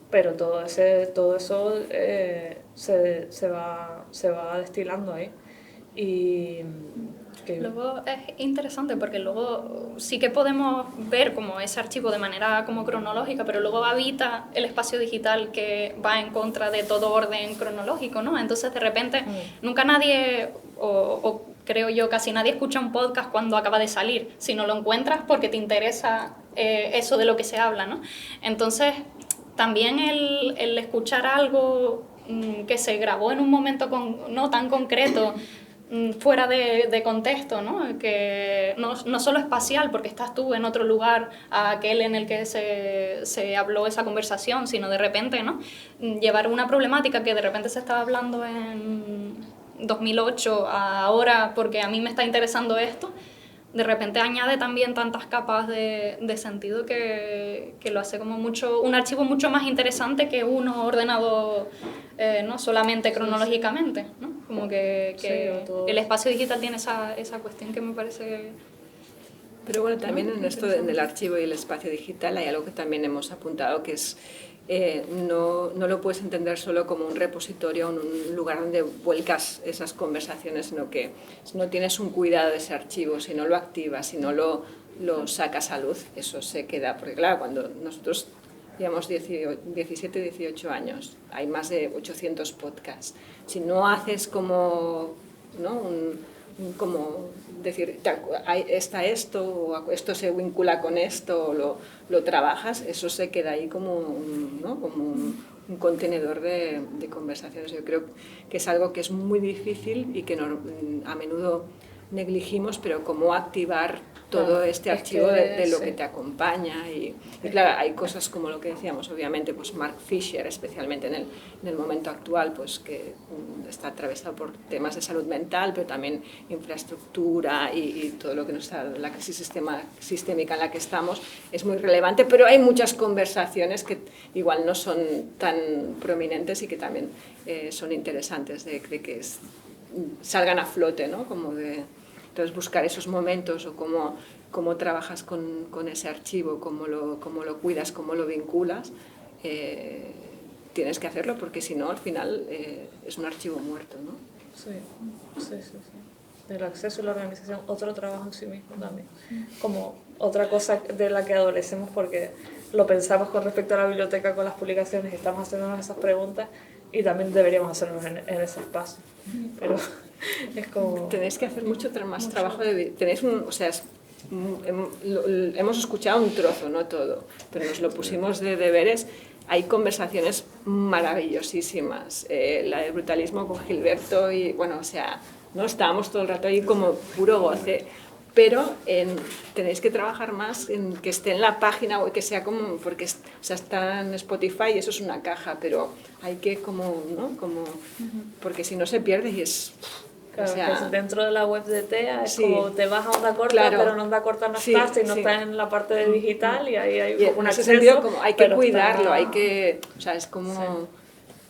Speaker 1: pero todo eso se va destilando ahí. Y
Speaker 2: luego es interesante porque luego sí que podemos ver como ese archivo de manera como cronológica, pero luego habita el espacio digital que va en contra de todo orden cronológico, ¿no? Entonces de repente nunca nadie, o creo yo casi nadie escucha un podcast cuando acaba de salir, sino lo encuentras porque te interesa eso de lo que se habla, ¿no? Entonces también el escuchar algo que se grabó en un momento no tan concreto, fuera de contexto, ¿no? Que no solo espacial, porque estás tú en otro lugar a aquel en el que se habló esa conversación, sino de repente, ¿no? Llevar una problemática que de repente se estaba hablando en 2008 a ahora porque a mí me está interesando esto, de repente añade también tantas capas de sentido que lo hace como un archivo mucho más interesante que uno ordenado no solamente cronológicamente, ¿no? Como que
Speaker 1: sí,
Speaker 2: el espacio digital tiene esa cuestión que me parece...
Speaker 3: Pero bueno, también en esto del archivo y el espacio digital hay algo que también hemos apuntado, que es no lo puedes entender solo como un repositorio, un lugar donde vuelcas esas conversaciones, sino que si no tienes un cuidado de ese archivo, si no lo activas, si no lo sacas a luz, eso se queda. Porque claro, cuando nosotros llevamos 17, 18 años, hay más de 800 podcasts. Si no haces como, ¿no? Como decir, está esto, o esto se vincula con esto, o lo trabajas, eso se queda ahí como, ¿no? Como un contenedor de conversaciones. Yo creo que es algo que es muy difícil y que a menudo negligimos, pero cómo activar todo este archivo de lo que te acompaña. Y claro, hay cosas como lo que decíamos, obviamente, pues Mark Fisher, especialmente en el momento actual, pues que está atravesado por temas de salud mental, pero también infraestructura y todo lo que nos está, la crisis sistémica en la que estamos, es muy relevante, pero hay muchas conversaciones que igual no son tan prominentes y que también son interesantes de que salgan a flote, ¿no? Entonces buscar esos momentos o cómo trabajas con ese archivo, cómo lo cuidas, cómo lo vinculas, tienes que hacerlo porque si no al final es un archivo muerto, ¿no?
Speaker 1: Sí. El acceso y la organización, otro trabajo en sí mismo también, como otra cosa de la que adolecemos porque lo pensamos con respecto a la biblioteca con las publicaciones y estamos haciéndonos esas preguntas y también deberíamos hacernos en ese espacio, pero es como...
Speaker 3: Tenéis que hacer mucho más trabajo, tenéis hemos escuchado un trozo, no todo, pero nos lo pusimos de deberes. Hay conversaciones maravillosísimas, la de brutalismo con Gilberto y bueno, o sea, no estábamos todo el rato ahí como puro goce, pero tenéis que trabajar más en que esté en la página o que sea como, porque está en Spotify y eso es una caja, pero hay que porque si no se pierde y es...
Speaker 1: Claro,
Speaker 3: o sea,
Speaker 1: que dentro de la web de TEA es como te vas a Onda Corta, pero en Onda Corta no estás y no estás en la parte de digital y ahí hay un acceso.
Speaker 3: En ese sentido, como hay que cuidarlo, o sea, es como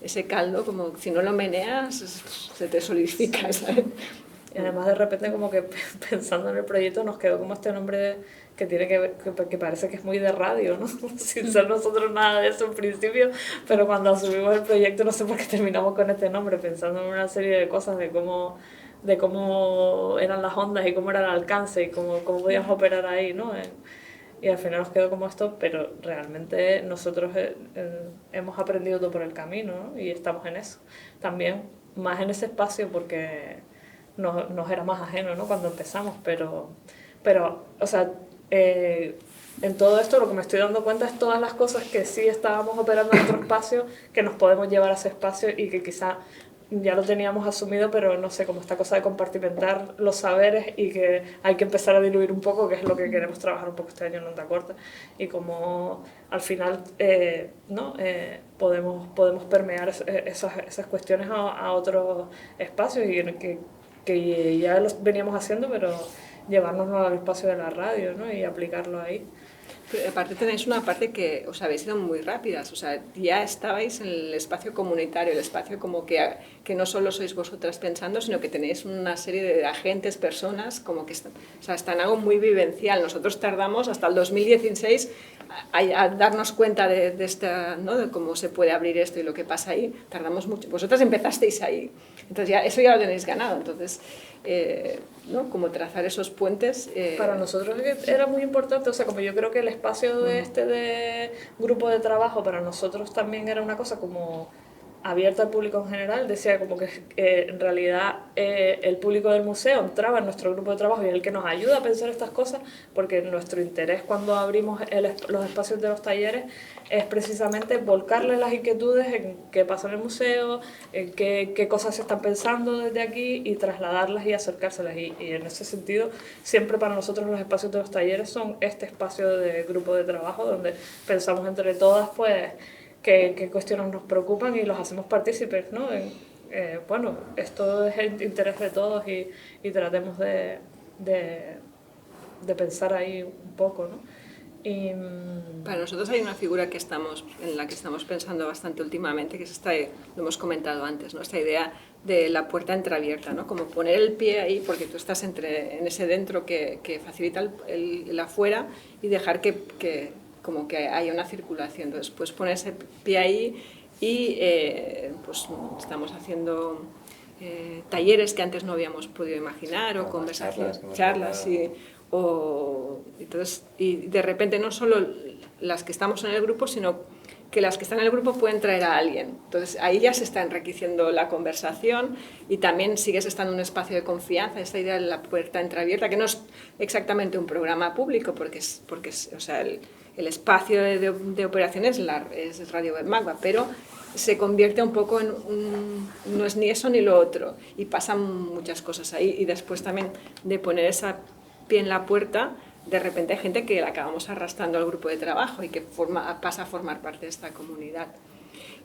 Speaker 3: ese caldo, como si no lo meneas, se te solidifica, ¿sabes?
Speaker 1: Y además de repente como que pensando en el proyecto nos quedó como este nombre que tiene que ver, que parece que es muy de radio, ¿no? Sin ser nosotros nada de eso en principio, pero cuando asumimos el proyecto no sé por qué terminamos con este nombre, pensando en una serie de cosas de cómo eran las ondas y cómo era el alcance y cómo podíamos operar ahí, ¿no? Y al final nos quedó como esto, pero realmente nosotros hemos aprendido todo por el camino, ¿no? Y estamos en eso. También más en ese espacio porque nos era más ajeno, ¿no? Cuando empezamos, pero o sea, en todo esto lo que me estoy dando cuenta es todas las cosas que sí estábamos operando en otro espacio, que nos podemos llevar a ese espacio y que quizá ya lo teníamos asumido, pero no sé, como esta cosa de compartimentar los saberes y que hay que empezar a diluir un poco, que es lo que queremos trabajar un poco este año en Onda Corta, y como al final podemos permear esas cuestiones a otros espacios y que ya los veníamos haciendo, pero llevárnoslo al espacio de la radio, ¿no? Y aplicarlo ahí.
Speaker 3: Pero aparte tenéis una parte que os habéis ido muy rápidas, o sea, ya estabais en el espacio comunitario, el espacio como que no solo sois vosotras pensando, sino que tenéis una serie de agentes, personas, como que está en algo muy vivencial. Nosotros tardamos hasta el 2016 a darnos cuenta de esta, ¿no? De cómo se puede abrir esto y lo que pasa ahí. Tardamos mucho. Vosotras empezasteis ahí, entonces eso ya lo tenéis ganado. Entonces, ¿no? Como trazar esos puentes.
Speaker 1: Para nosotros era muy importante, o sea, como yo creo que el espacio de grupo de trabajo para nosotros también era una cosa como abierta al público en general, decía como que en realidad el público del museo entraba en nuestro grupo de trabajo y es el que nos ayuda a pensar estas cosas, porque nuestro interés cuando abrimos los espacios de los talleres es precisamente volcarle las inquietudes en qué pasa en el museo, en qué cosas se están pensando desde aquí y trasladarlas y acercárselas. Y en ese sentido, siempre para nosotros los espacios de los talleres son este espacio de grupo de trabajo donde pensamos entre todas, pues, qué cuestiones nos preocupan y los hacemos partícipes, ¿no? Bueno, esto es el interés de todos y tratemos de pensar ahí un poco, ¿no?
Speaker 3: Para nosotros hay una figura en la que estamos pensando bastante últimamente, que es lo hemos comentado antes, ¿no? Esta idea de la puerta entreabierta, ¿no? Como poner el pie ahí, porque tú estás en ese dentro que facilita el afuera y dejar que como que haya una circulación. Entonces, pues poner ese pie ahí y pues estamos haciendo talleres que antes no habíamos podido imaginar o conversaciones, charlas y de repente no solo las que estamos en el grupo, sino que las que están en el grupo pueden traer a alguien. Entonces ahí ya se está enriqueciendo la conversación y también sigues estando en un espacio de confianza, esta idea de la puerta entreabierta, que no es exactamente un programa público, porque o sea, el espacio de operaciones es Radio Web Magba, pero se convierte un poco en no es ni eso ni lo otro, y pasan muchas cosas ahí. Y después también de poner esa pie en la puerta, de repente hay gente que la acabamos arrastrando al grupo de trabajo y que pasa a formar parte de esta comunidad.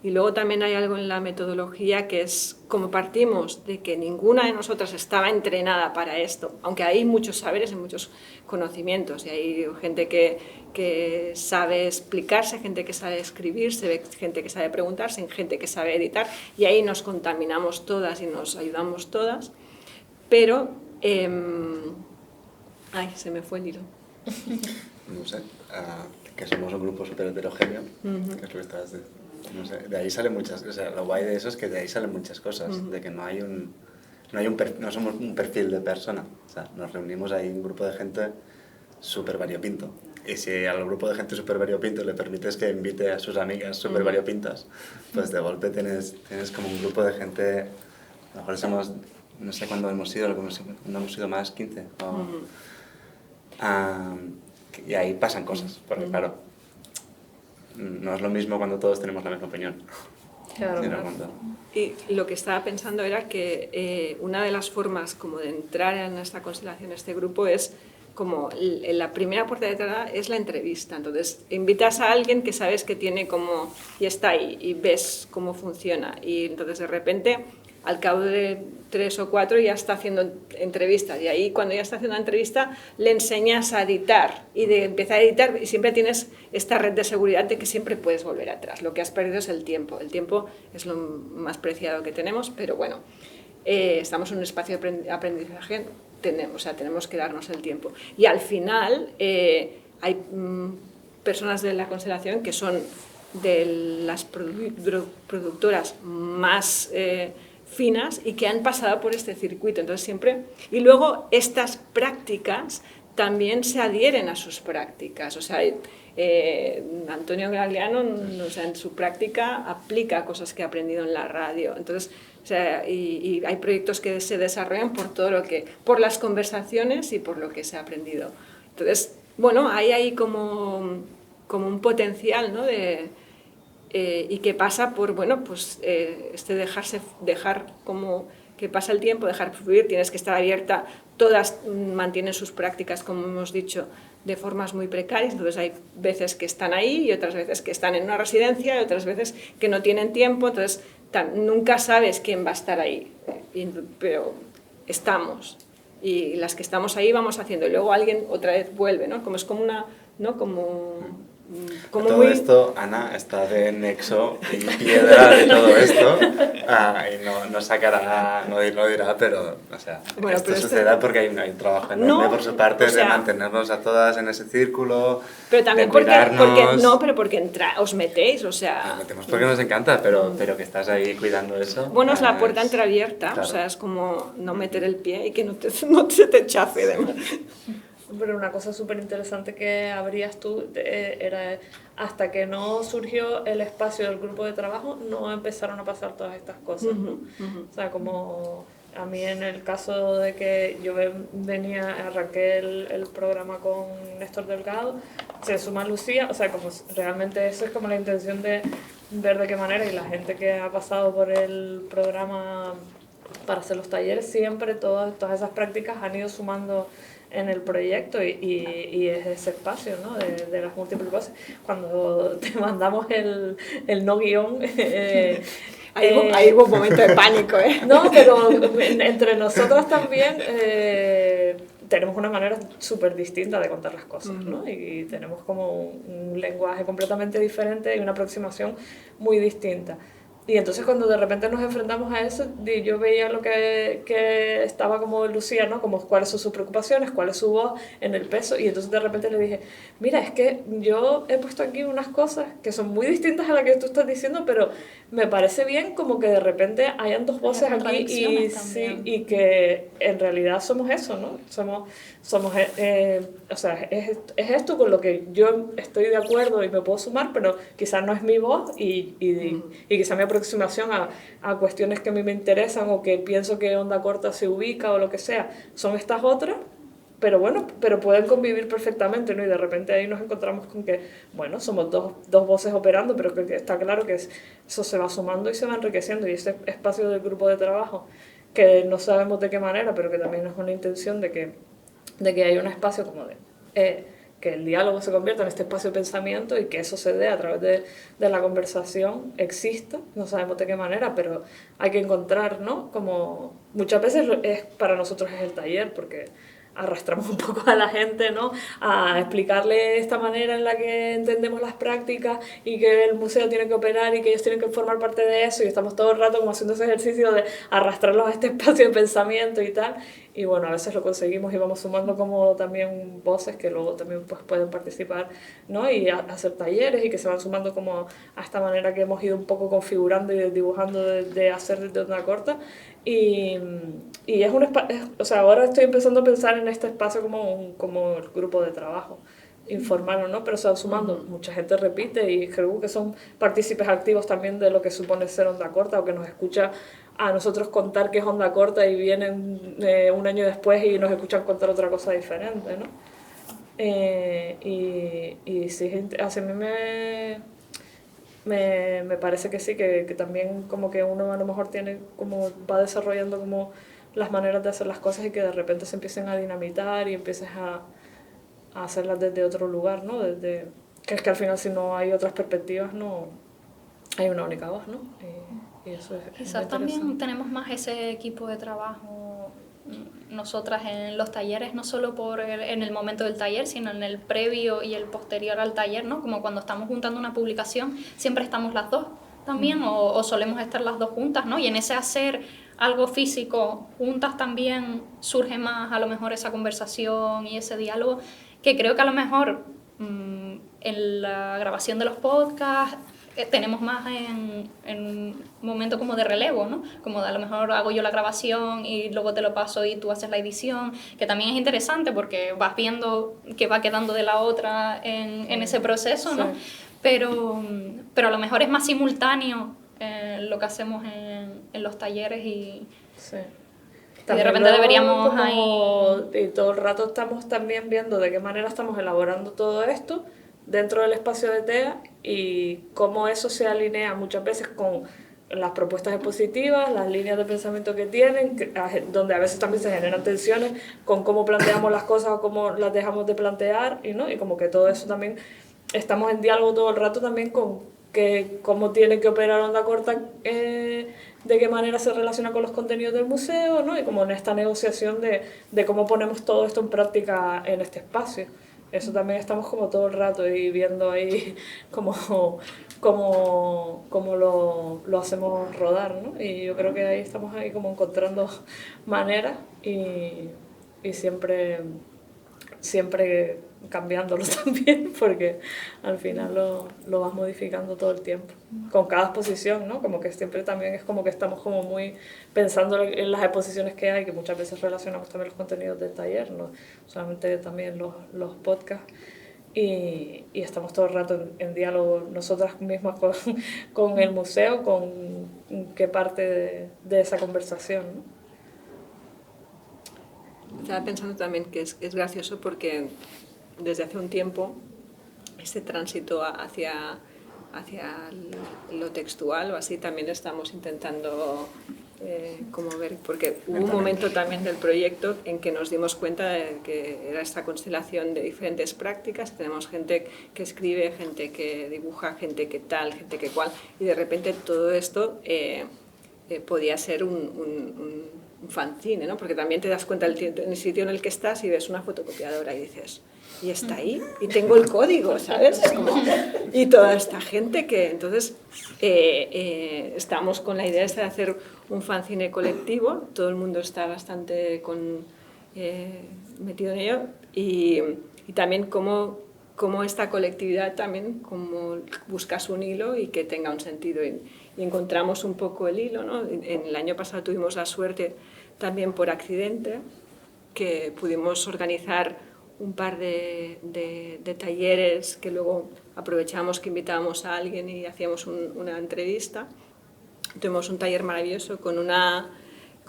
Speaker 3: Y luego también hay algo en la metodología que es, como partimos de que ninguna de nosotras estaba entrenada para esto, aunque hay muchos saberes y muchos conocimientos, y hay gente que sabe explicarse, gente que sabe escribir, gente que sabe preguntarse, gente que sabe editar, y ahí nos contaminamos todas y nos ayudamos todas, pero... ay, se me fue el hilo.
Speaker 4: No sé, que somos un grupo súper heterogéneo, que es lo que estabas diciendo. No sé, de ahí salen muchas, o sea, lo guay de eso es que de ahí salen muchas cosas, de que no somos un perfil de persona, o sea, nos reunimos ahí un grupo de gente súper variopinto, y si al grupo de gente súper variopinto le permites que invite a sus amigas súper variopintas, pues de golpe tienes como un grupo de gente, a lo mejor somos, no sé cuándo hemos sido, no hemos sido más, 15, y ahí pasan cosas, porque claro, no es lo mismo cuando todos tenemos la misma opinión.
Speaker 1: Claro.
Speaker 3: Y lo que estaba pensando era que una de las formas como de entrar en esta constelación, este grupo, es como la primera puerta de entrada es la entrevista. Entonces, invitas a alguien que sabes que tiene como, y está ahí, y ves cómo funciona. Y entonces, de repente, al cabo de 3 o 4 ya está haciendo entrevistas, y ahí cuando ya está haciendo una entrevista le enseñas a editar, y de empezar a editar, y siempre tienes esta red de seguridad de que siempre puedes volver atrás. Lo que has perdido es el tiempo es lo más preciado que tenemos, pero bueno, estamos en un espacio de aprendizaje, tenemos que darnos el tiempo, y al final hay personas de la constelación que son de las productoras más finas y que han pasado por este circuito. Entonces siempre, y luego estas prácticas también se adhieren a sus prácticas, o sea, Antonio Gagliano, o sea, en su práctica aplica cosas que ha aprendido en la radio. Entonces, o sea, y hay proyectos que se desarrollan por las conversaciones y por lo que se ha aprendido. Entonces, bueno, hay ahí como un potencial, ¿no? Y que pasa por, bueno, pues dejar como que pasa el tiempo, dejar fluir, tienes que estar abierta, todas mantienen sus prácticas, como hemos dicho, de formas muy precarias, entonces hay veces que están ahí y otras veces que están en una residencia y otras veces que no tienen tiempo, entonces nunca sabes quién va a estar ahí, pero estamos, y las que estamos ahí vamos haciendo, y luego alguien otra vez vuelve, ¿no? Como es como una, ¿no? Como
Speaker 4: todo esto, Ana está de nexo y piedra de todo esto, y no sacará, no dirá, pero, o sea, bueno, esto sucederá porque hay un trabajo enorme por su parte, o sea, de mantenernos a todas en ese círculo,
Speaker 3: pero también
Speaker 4: de cuidarnos.
Speaker 3: porque os metéis, o sea...
Speaker 4: Nos metemos porque nos encanta, pero que estás ahí cuidando eso.
Speaker 3: Bueno, es la puerta entreabierta, claro. O sea, es como no meter el pie y que no se te chafe de más.
Speaker 1: Pero una cosa súper interesante que abrías tú era hasta que no surgió el espacio del grupo de trabajo, no empezaron a pasar todas estas cosas, ¿no? O sea, como a mí en el caso de que yo arranqué el programa con Néstor Delgado, se suma Lucía, o sea, como realmente eso es como la intención de ver de qué manera, y la gente que ha pasado por el programa para hacer los talleres, siempre todas esas prácticas han ido sumando en el proyecto y es ese espacio, ¿no? de las múltiples voces. Cuando te mandamos el no guión...
Speaker 3: Ahí hubo un momento de pánico, ¿eh?
Speaker 1: No, pero entre nosotros también tenemos una manera súper distinta de contar las cosas, ¿no? Y tenemos como un lenguaje completamente diferente y una aproximación muy distinta. Y entonces cuando de repente nos enfrentamos a eso, yo veía lo que estaba como Lucía, ¿no? Como cuáles son sus preocupaciones, cuál es su voz en el peso, y entonces de repente le dije, mira, es que yo he puesto aquí unas cosas que son muy distintas a las que tú estás diciendo, pero me parece bien como que de repente hayan dos voces aquí y que en realidad somos eso, ¿no? Somos o sea, es esto con lo que yo estoy de acuerdo y me puedo sumar, pero quizás no es mi voz y quizás mi aproximación a cuestiones que a mí me interesan o que pienso que Onda Corta se ubica o lo que sea, son estas otras, pero bueno, pero pueden convivir perfectamente, ¿no? Y de repente ahí nos encontramos con que, bueno, somos dos voces operando, pero que está claro que eso se va sumando y se va enriqueciendo. Y ese espacio del grupo de trabajo, que no sabemos de qué manera, pero que también es una intención de que haya un espacio como que el diálogo se convierta en este espacio de pensamiento y que eso se dé a través de la conversación, exista, no sabemos de qué manera, pero hay que encontrar, ¿no? Como muchas veces para nosotros es el taller, porque arrastramos un poco a la gente, ¿no? A explicarle esta manera en la que entendemos las prácticas y que el museo tiene que operar y que ellos tienen que formar parte de eso, y estamos todo el rato como haciendo ese ejercicio de arrastrarlos a este espacio de pensamiento y tal, y bueno, a veces lo conseguimos y vamos sumando como también voces que luego también pues pueden participar, ¿no? Y hacer talleres y que se van sumando como a esta manera que hemos ido un poco configurando y dibujando de hacer desde Onda Corta. Y es un espacio, o sea, ahora estoy empezando a pensar en este espacio como el grupo de trabajo informal, ¿no? Pero se va sumando, mucha gente repite y creo que son partícipes activos también de lo que supone ser Onda Corta, o que nos escucha a nosotros contar que es Onda Corta y vienen un año después y nos escuchan contar otra cosa diferente, ¿no? Y sí, a mí me parece que sí, que también como que uno a lo mejor va desarrollando como las maneras de hacer las cosas y que de repente se empiecen a dinamitar y empieces a hacerlas desde otro lugar, ¿no? Que es que al final si no hay otras perspectivas no hay una única voz, ¿no? Y eso es
Speaker 2: Quizás también tenemos más ese equipo de trabajo nosotras en los talleres, no solo en el momento del taller, sino en el previo y el posterior al taller, ¿no? Como cuando estamos juntando una publicación, siempre estamos las dos también, o solemos estar las dos juntas, ¿no? Y en ese hacer algo físico juntas también surge más a lo mejor esa conversación y ese diálogo, que creo que a lo mejor en la grabación de los podcasts tenemos más en momento como de relevo, ¿no? Como a lo mejor hago yo la grabación y luego te lo paso y tú haces la edición, que también es interesante porque vas viendo qué va quedando de la otra en ese proceso, ¿no? Sí. Pero a lo mejor es más simultáneo lo que hacemos en los talleres y...
Speaker 1: Sí.
Speaker 2: Y de repente deberíamos ahí...
Speaker 1: Y todo el rato estamos también viendo de qué manera estamos elaborando todo esto dentro del espacio de TEA y cómo eso se alinea muchas veces con las propuestas expositivas, las líneas de pensamiento que tienen, donde a veces también se generan tensiones con cómo planteamos las cosas o cómo las dejamos de plantear, ¿no? Y como que todo eso también, estamos en diálogo todo el rato también con cómo tiene que operar Onda Corta, de qué manera se relaciona con los contenidos del museo, ¿no? Y como en esta negociación de cómo ponemos todo esto en práctica en este espacio. Eso también estamos como todo el rato y viendo ahí cómo lo hacemos rodar, ¿no? Y yo creo que ahí estamos ahí como encontrando maneras y siempre cambiándolo también, porque al final lo vas modificando todo el tiempo, con cada exposición, ¿no? Como que siempre también es como que estamos como muy pensando en las exposiciones que hay, que muchas veces relacionamos también los contenidos del taller, no solamente también los podcasts, y estamos todo el rato en diálogo nosotras mismas con el museo, con qué parte de esa conversación, ¿no?
Speaker 3: Estaba pensando también que es gracioso porque desde hace un tiempo este tránsito hacia lo textual o así también estamos intentando como ver, porque hubo un momento también del proyecto en que nos dimos cuenta de que era esta constelación de diferentes prácticas. Tenemos gente que escribe, gente que dibuja, gente que tal, gente que cual, y de repente todo esto podía ser un fanzine, ¿no? Porque también te das cuenta en el sitio en el que estás y ves una fotocopiadora y dices, y está ahí, y tengo el código, ¿sabes? Y toda esta gente que entonces estamos con la idea de hacer un fanzine colectivo, todo el mundo está bastante metido en ello, y también cómo esta colectividad también como buscas un hilo y que tenga un sentido, y encontramos un poco el hilo, ¿no? En el año pasado tuvimos la suerte también por accidente que pudimos organizar un par de talleres que luego aprovechamos que invitábamos a alguien y hacíamos una entrevista. Tuvimos un taller maravilloso con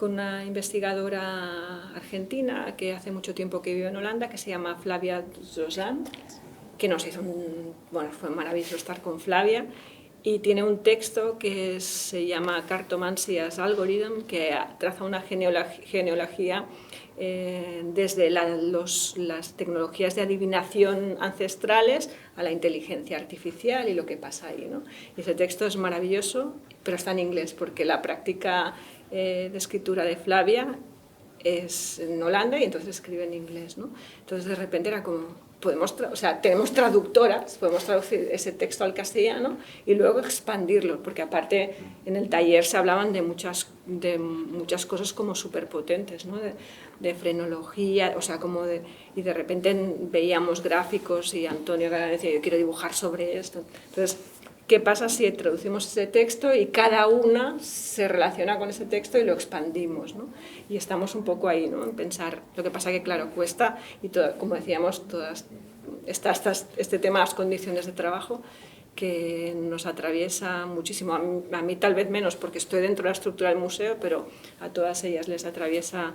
Speaker 3: con una investigadora argentina que hace mucho tiempo que vive en Holanda, que se llama Flavia Zozan, que nos hizo bueno, fue maravilloso estar con Flavia, y tiene un texto que se llama Cartomancy's Algorithm, que traza una genealogía desde las tecnologías de adivinación ancestrales a la inteligencia artificial y lo que pasa ahí, ¿no? Y ese texto es maravilloso, pero está en inglés, porque la práctica de escritura de Flavia es en Holanda y entonces escribe en inglés, ¿no? Entonces de repente era como, tenemos traductoras, podemos traducir ese texto al castellano y luego expandirlo, porque aparte en el taller se hablaban de muchas cosas como superpotentes, ¿no? De frenología, o sea, y de repente veíamos gráficos y Antonio decía, yo quiero dibujar sobre esto. Entonces, ¿qué pasa si traducimos ese texto y cada una se relaciona con ese texto y lo expandimos, ¿no? Y estamos un poco ahí, ¿no? En pensar, lo que pasa que claro, cuesta, y como decíamos, este tema de las condiciones de trabajo que nos atraviesa muchísimo, a mí tal vez menos porque estoy dentro de la estructura del museo, pero a todas ellas les atraviesa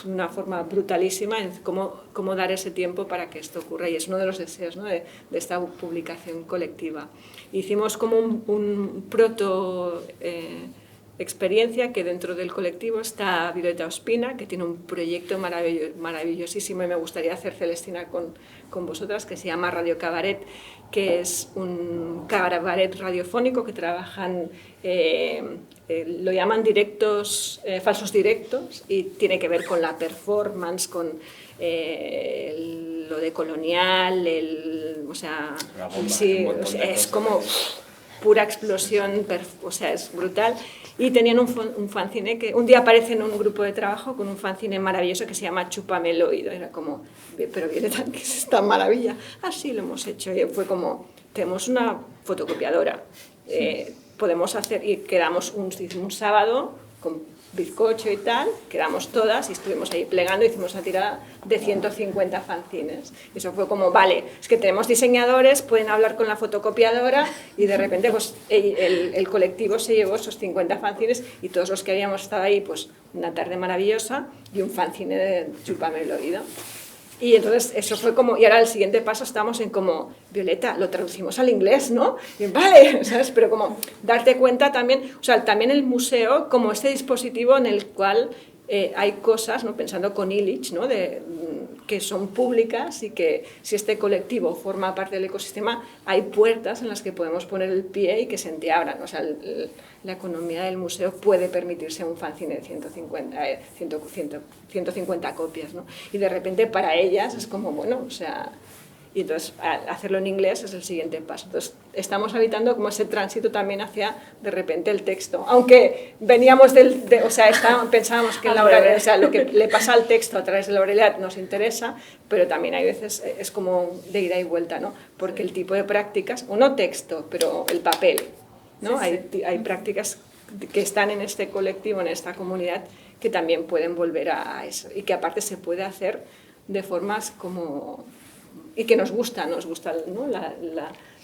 Speaker 3: de una forma brutalísima en cómo dar ese tiempo para que esto ocurra, y es uno de los deseos, ¿no? de esta publicación colectiva. Hicimos como un proto experiencia que dentro del colectivo está Violeta Ospina, que tiene un proyecto maravillosísimo y me gustaría hacer, Celestina, con vosotras, que se llama Radio Cabaret, que es un cabaret radiofónico que trabajan, lo llaman directos, falsos directos, y tiene que ver con la performance, con lo de colonial, o sea, sí, es como pura explosión, o sea, es brutal. Y tenían un fanzine que un día aparece en un grupo de trabajo con un fanzine maravilloso que se llama Chúpame el oído. Era como, pero Violeta, ¿qué es esta maravilla? Ah, sí, lo hemos hecho. Y fue como, tenemos una fotocopiadora, podemos hacer, y quedamos un sábado con bizcocho y tal, quedamos todas y estuvimos ahí plegando, hicimos una tirada de 150 fanzines. Y eso fue como, vale, es que tenemos diseñadores, pueden hablar con la fotocopiadora, y de repente pues, el colectivo se llevó esos 50 fanzines y todos los que habíamos estado ahí, pues una tarde maravillosa y un fanzine de Chúpame el oído. Y entonces eso fue como, y ahora el siguiente paso estamos en como, Violeta, lo traducimos al inglés, ¿no? Y vale, ¿sabes? Pero como darte cuenta también, o sea, también el museo como este dispositivo en el cual hay cosas, ¿no? Pensando con Illich, ¿no? Que son públicas, y que si este colectivo forma parte del ecosistema, hay puertas en las que podemos poner el pie y que se entreabran. O sea, la economía del museo puede permitirse un fanzine de 150 copias, ¿no? Y de repente para ellas es como, bueno, o sea, y entonces hacerlo en inglés es el siguiente paso. Entonces estamos habitando como ese tránsito también hacia de repente el texto, aunque veníamos o sea, pensábamos que o sea, lo que le pasa al texto a través de la oralidad nos interesa, pero también hay veces es como de ida y vuelta, ¿no? Porque el tipo de prácticas, o no texto, pero el papel, ¿no? Sí, sí. Hay prácticas que están en este colectivo, en esta comunidad, que también pueden volver a eso, y que aparte se puede hacer de formas como, y que nos gusta, ¿no?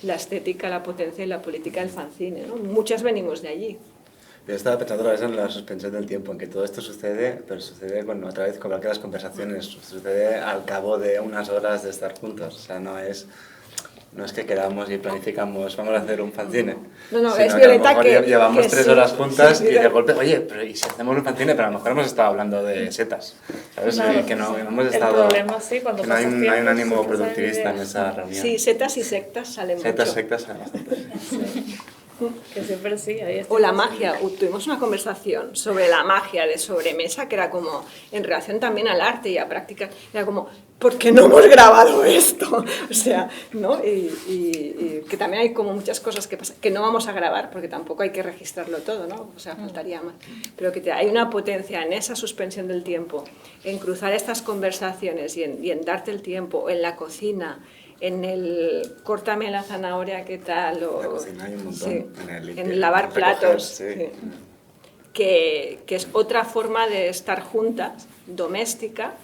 Speaker 3: La estética, la potencia y la política del fanzine, ¿no? Muchas venimos de allí.
Speaker 4: Yo estaba pensando otra vez en la suspensión del tiempo, en que todo esto sucede, pero sucede otra vez con las conversaciones, sucede al cabo de unas horas de estar juntos, o sea, no es que quedamos y planificamos, vamos a hacer un fanzine.
Speaker 3: No, es Violeta que
Speaker 4: llevamos 3
Speaker 3: sí,
Speaker 4: horas juntas,
Speaker 3: sí,
Speaker 4: y de golpe, oye, pero ¿y si hacemos un fanzine? Pero a lo mejor hemos estado hablando de setas, ¿sabes?
Speaker 1: Claro,
Speaker 4: que no hemos estado...
Speaker 1: El problema, sí, cuando
Speaker 4: no hay un ánimo
Speaker 1: sí,
Speaker 4: productivista en esa reunión.
Speaker 3: Sí, setas y sectas salen mucho.
Speaker 4: Sectas salen bastante.
Speaker 1: Sí. Que siempre sí, ahí está.
Speaker 3: O la magia, tuvimos una conversación sobre la magia de sobremesa, que era como, en relación también al arte y a prácticas, era como, ¿por qué no hemos grabado esto? O sea, ¿no? Y que también hay como muchas cosas que no vamos a grabar, porque tampoco hay que registrarlo todo, ¿no? O sea, faltaría más. Pero que hay una potencia en esa suspensión del tiempo, en cruzar estas conversaciones y en darte el tiempo, en la cocina, en el córtame la zanahoria, ¿qué tal? O,
Speaker 4: en la cocina hay un montón.
Speaker 3: Sí,
Speaker 4: en
Speaker 3: lavar platos.
Speaker 4: Sí.
Speaker 3: Sí. Que es otra forma de estar juntas, doméstica.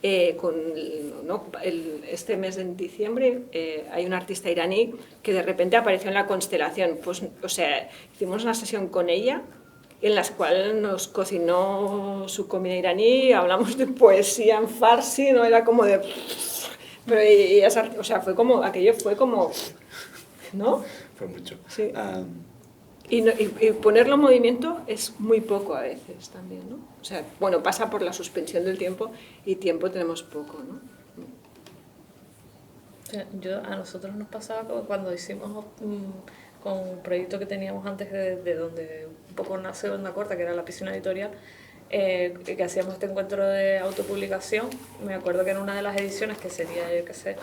Speaker 3: Este mes de diciembre hay un artista iraní que de repente apareció en la constelación. Pues, o sea, hicimos una sesión con ella en las cuales nos cocinó su comida iraní, hablamos de poesía en farsi, ¿no? Era como de... Pero o sea, fue como, aquello fue como... ¿No?
Speaker 4: Fue mucho.
Speaker 3: Sí. Y ponerlo en movimiento es muy poco a veces también, ¿no? O sea, bueno, pasa por la suspensión del tiempo y tiempo tenemos poco, ¿no?
Speaker 1: A nosotros nos pasaba como cuando hicimos con un proyecto que teníamos antes de donde un poco nace Onda Corta, que era la piscina editorial, que hacíamos este encuentro de autopublicación. Me acuerdo que en una de las ediciones, que sería, yo qué sé,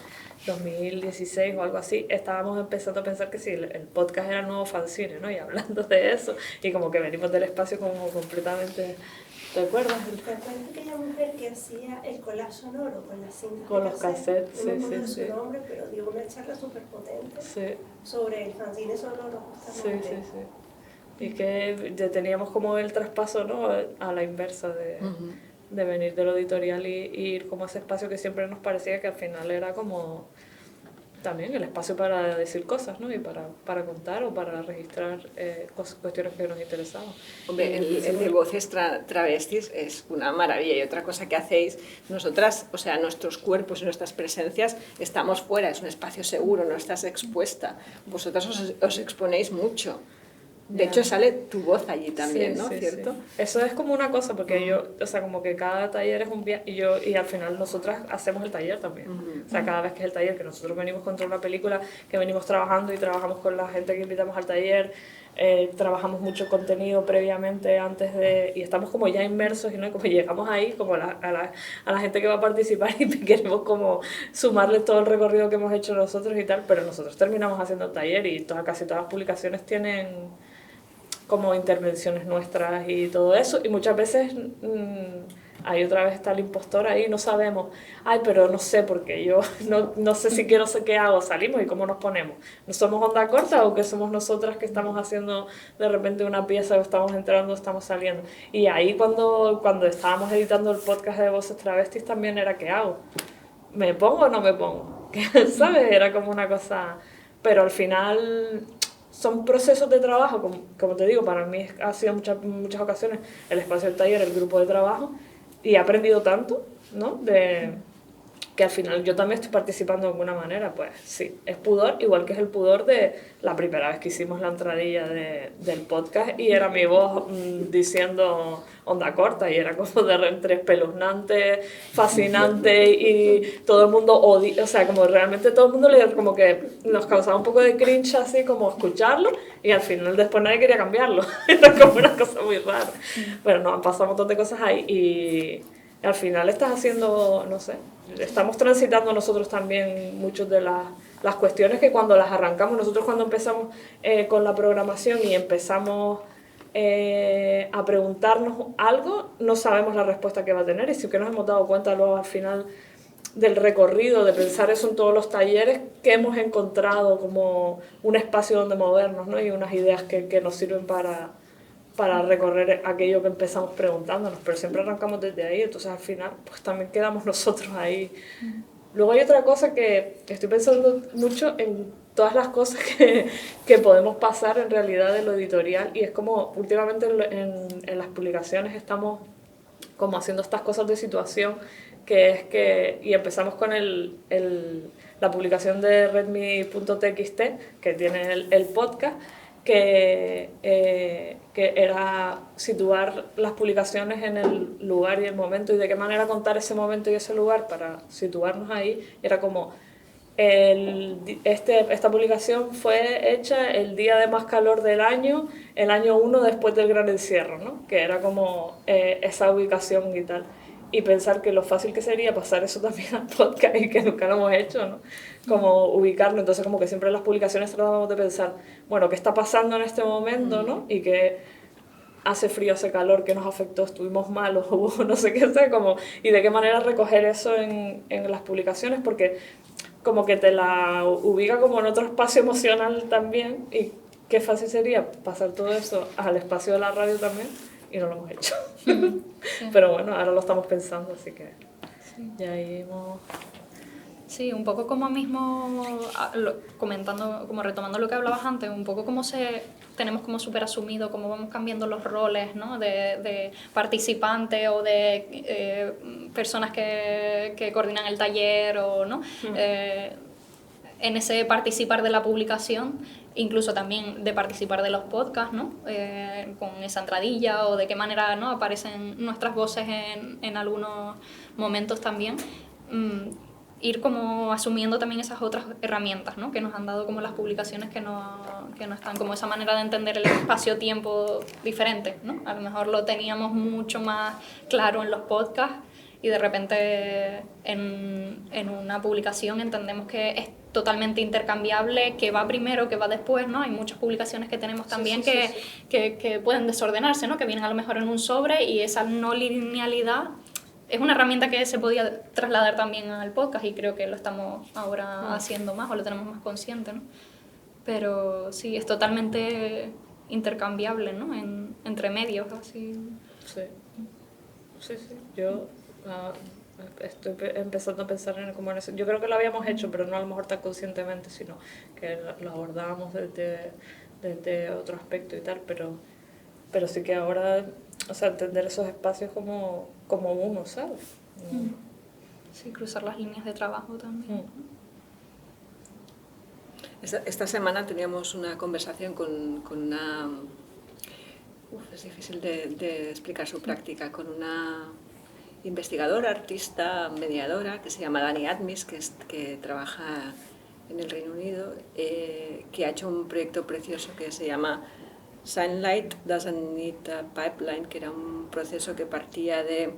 Speaker 1: 2016 o algo así, estábamos empezando a pensar que sí, el podcast era el nuevo fanzine, ¿no? Y hablando de eso, y como que venimos del espacio como completamente... ¿Te acuerdas?
Speaker 5: ¿Te acuerdas de aquella mujer que hacía el collage sonoro con las cintas?
Speaker 1: Con los cassettes,
Speaker 5: no me
Speaker 1: sí,
Speaker 5: acuerdo
Speaker 1: sí,
Speaker 5: su nombre, pero dio una charla súper potente sobre el fanzine sonoro, justamente.
Speaker 1: Sí, sí, sí. Y que ya teníamos como el traspaso, ¿no? A la inversa de venir de lo editorial y ir como a ese espacio que siempre nos parecía que al final era como también el espacio para decir cosas, ¿no? Y para contar o para registrar cuestiones que nos interesaban.
Speaker 3: Hombre, el de voces travestis es una maravilla. Y otra cosa que hacéis, nosotras, o sea, nuestros cuerpos y nuestras presencias, estamos fuera, es un espacio seguro, no estás expuesta. Vosotras os exponéis mucho. De hecho, sale tu voz allí también,
Speaker 1: sí,
Speaker 3: ¿no?
Speaker 1: Sí,
Speaker 3: ¿Cierto?
Speaker 1: Sí. Eso es como una cosa, porque yo, o sea, como que cada taller es un viaje y al final nosotras hacemos el taller también. O sea, cada vez que es el taller, que nosotros venimos contra una película, que venimos trabajando y trabajamos con la gente que invitamos al taller, trabajamos mucho contenido previamente antes de... Y estamos como ya inmersos y no como llegamos ahí como a la gente que va a participar y queremos como sumarle todo el recorrido que hemos hecho nosotros y tal, pero nosotros terminamos haciendo el taller y casi todas las publicaciones tienen como intervenciones nuestras y todo eso, y muchas veces ahí otra vez está el impostor ahí, no sabemos, ay, pero no sé, porque yo no sé si quiero, sé qué hago, salimos y cómo nos ponemos, ¿no somos Onda Corta o que somos nosotras que estamos haciendo de repente una pieza o estamos entrando, estamos saliendo? Y ahí cuando estábamos editando el podcast de Voces Travestis también era, ¿qué hago? ¿Me pongo o no me pongo? ¿Sabes? Era como una cosa, pero al final... Son procesos de trabajo, como te digo, para mí ha sido muchas ocasiones el espacio del taller, el grupo de trabajo, y he aprendido tanto, ¿no? Que al final yo también estoy participando de alguna manera, pues sí, es pudor, igual que es el pudor de la primera vez que hicimos la entradilla del podcast y era mi voz diciendo Onda Corta y era como entre espeluznante, fascinante y todo el mundo odia, o sea, como realmente todo el mundo como que nos causaba un poco de cringe así como escucharlo y al final después nadie quería cambiarlo, era como una cosa muy rara. Bueno, nos han pasado un montón de cosas ahí y al final estás haciendo, no sé, estamos transitando nosotros también muchas de las cuestiones que cuando las arrancamos, nosotros cuando empezamos con la programación y empezamos a preguntarnos algo, no sabemos la respuesta que va a tener y sí que nos hemos dado cuenta luego al final del recorrido, de pensar eso en todos los talleres, que hemos encontrado como un espacio donde movernos, ¿no? Y unas ideas que nos sirven para recorrer aquello que empezamos preguntándonos, pero siempre arrancamos desde ahí, entonces al final pues también quedamos nosotros ahí. Luego hay otra cosa que estoy pensando mucho en todas las cosas que podemos pasar en realidad de lo editorial y es como últimamente en las publicaciones estamos como haciendo estas cosas de situación y empezamos con la publicación de redmi.txt que tiene el podcast que era situar las publicaciones en el lugar y el momento y de qué manera contar ese momento y ese lugar para situarnos ahí. Era como, esta publicación fue hecha el día de más calor del año, el año 1 después del gran encierro, ¿no? Que era como esa ubicación y tal. Y pensar que lo fácil que sería pasar eso también al podcast y que nunca lo hemos hecho, ¿no? Como ubicarlo, entonces como que siempre en las publicaciones tratamos de pensar, bueno, ¿qué está pasando en este momento, no? Y que hace frío, hace calor, ¿qué nos afectó? ¿Estuvimos malos? O no sé qué sé, como, y de qué manera recoger eso en las publicaciones, porque como que te la ubica como en otro espacio emocional también, y qué fácil sería pasar todo eso al espacio de la radio también, y no lo hemos hecho. Pero bueno, ahora lo estamos pensando, así que ya hemos
Speaker 2: Sí, un poco como mismo, comentando, como retomando lo que hablabas antes, un poco como tenemos como súper asumido cómo vamos cambiando los roles, ¿no? De participante o de personas que coordinan el taller o, ¿no? En ese participar de la publicación, incluso también de participar de los podcasts, ¿no? Con esa entradilla o de qué manera, ¿no? Aparecen nuestras voces en algunos momentos también. Ir como asumiendo también esas otras herramientas, ¿no? Que nos han dado como las publicaciones que no están, como esa manera de entender el espacio-tiempo diferente, ¿no? A lo mejor lo teníamos mucho más claro en los podcasts y de repente en una publicación entendemos que es totalmente intercambiable, que va primero, que va después, ¿no? Hay muchas publicaciones que tenemos también que pueden desordenarse, ¿no? Que vienen a lo mejor en un sobre y esa no linealidad es una herramienta que se podía trasladar también al podcast y creo que lo estamos ahora haciendo más o lo tenemos más consciente, ¿no? Pero sí, es totalmente intercambiable, ¿no? Entre medios, así.
Speaker 1: Sí. Yo estoy empezando a pensar como en eso. Yo creo que lo habíamos hecho, pero no a lo mejor tan conscientemente, sino que lo abordábamos desde otro aspecto y tal, pero sí que ahora, o sea, entender esos espacios como uno, ¿sabes?
Speaker 2: Sí, cruzar las líneas de trabajo también.
Speaker 3: Esta semana teníamos una conversación con una... es difícil de explicar su práctica, con una investigadora, artista, mediadora, que se llama Dani Admis, que trabaja en el Reino Unido, que ha hecho un proyecto precioso que se llama Sunlight Doesn't Need a Pipeline, que era un proceso que partía de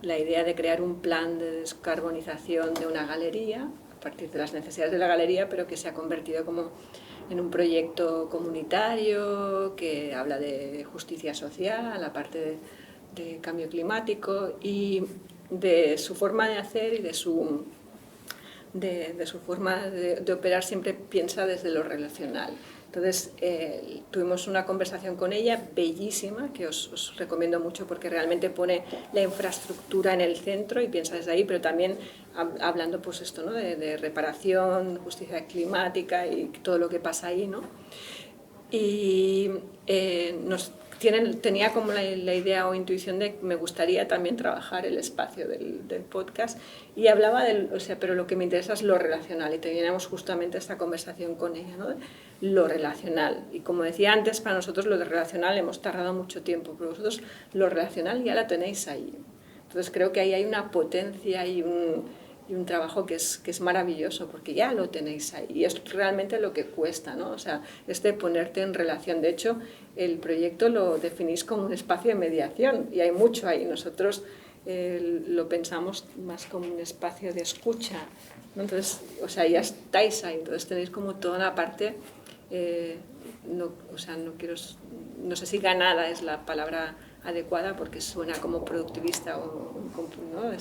Speaker 3: la idea de crear un plan de descarbonización de una galería, a partir de las necesidades de la galería, pero que se ha convertido como en un proyecto comunitario que habla de justicia social, aparte de cambio climático, y de su forma de hacer y de su forma de operar siempre piensa desde lo relacional. Entonces, tuvimos una conversación con ella bellísima, que os recomiendo mucho porque realmente pone la infraestructura en el centro y piensa desde ahí, pero también hablando pues esto, ¿no? de reparación, justicia climática y todo lo que pasa ahí, ¿no? Y tenía como la idea o intuición de que me gustaría también trabajar el espacio del podcast y hablaba pero lo que me interesa es lo relacional y teníamos justamente esta conversación con ella, ¿no? Lo relacional, y como decía antes, para nosotros lo de relacional hemos tardado mucho tiempo, pero vosotros lo relacional ya la tenéis ahí. Entonces creo que ahí hay una potencia y un trabajo que es maravilloso porque ya lo tenéis ahí y es realmente lo que cuesta, ¿no? O sea, ponerte en relación. De hecho, el proyecto lo definís como un espacio de mediación y hay mucho ahí. Nosotros lo pensamos más como un espacio de escucha, ¿no? Entonces, o sea, ya estáis ahí, entonces tenéis como toda una parte, no sé si ganada es la palabra adecuada porque suena como productivista ¿no?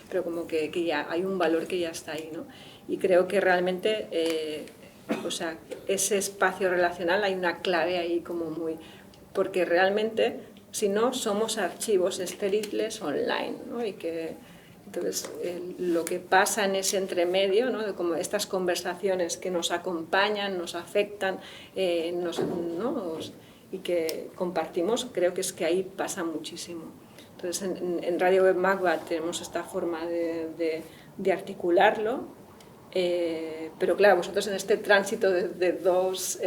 Speaker 3: pero como que ya hay un valor que ya está ahí, ¿no? Y creo que realmente ese espacio relacional hay una clave ahí como muy, porque realmente si no somos archivos estériles online, ¿no? Y que entonces lo que pasa en ese entremedio, ¿no? Como estas conversaciones que nos acompañan, nos afectan, y que compartimos, creo que es que ahí pasa muchísimo. Entonces en Radio Web Magba tenemos esta forma de articularlo, pero claro, vosotros en este tránsito de dos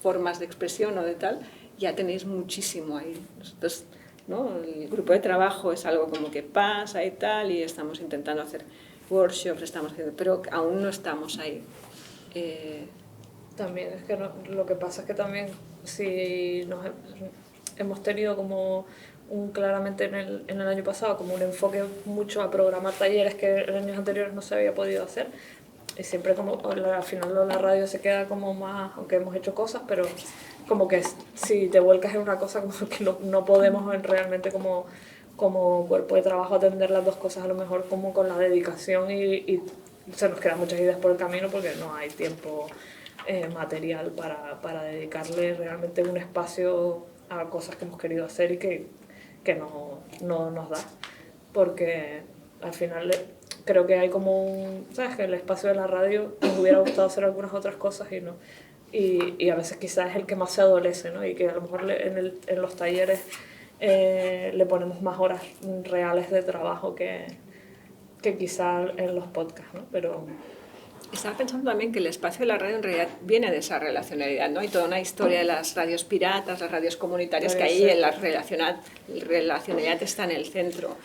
Speaker 3: formas de expresión o de tal, ya tenéis muchísimo ahí. Nosotros, ¿no? El grupo de trabajo es algo como que pasa y tal, y estamos intentando hacer workshops, pero aún no estamos ahí.
Speaker 1: También es que lo que pasa es que también si hemos tenido como claramente en el año pasado como un enfoque mucho a programar talleres que en años anteriores no se había podido hacer, y siempre como al final la radio se queda como más, aunque hemos hecho cosas, pero como que si te vuelcas en una cosa como que no podemos realmente como cuerpo de trabajo atender las dos cosas a lo mejor como con la dedicación y se nos quedan muchas ideas por el camino porque no hay tiempo material para dedicarle realmente un espacio a cosas que hemos querido hacer y que no nos da, porque al final creo que hay como ¿sabes? Que el espacio de la radio nos hubiera gustado hacer algunas otras cosas y no. Y a veces quizás es el que más se adolece, ¿no? Y que a lo mejor en los talleres le ponemos más horas reales de trabajo que quizá en los podcasts, ¿no? Pero...
Speaker 3: Estaba pensando también que el espacio de la radio en realidad viene de esa relacionalidad, ¿no? Hay toda una historia de las radios piratas, las radios comunitarias, que ahí en la relacionalidad está en el centro.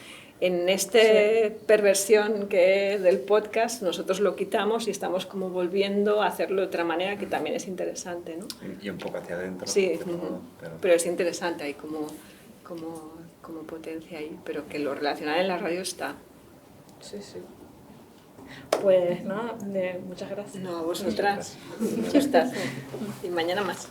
Speaker 3: En esta perversión que es del podcast, nosotros lo quitamos y estamos como volviendo a hacerlo de otra manera, que también es interesante, ¿no?
Speaker 4: Y un poco hacia adentro.
Speaker 3: Sí, pero es interesante, hay como potencia ahí, pero que lo relacional en la radio está.
Speaker 1: Sí. Pues nada, muchas gracias.
Speaker 3: No, a vosotras. Un gustazo. Y mañana más.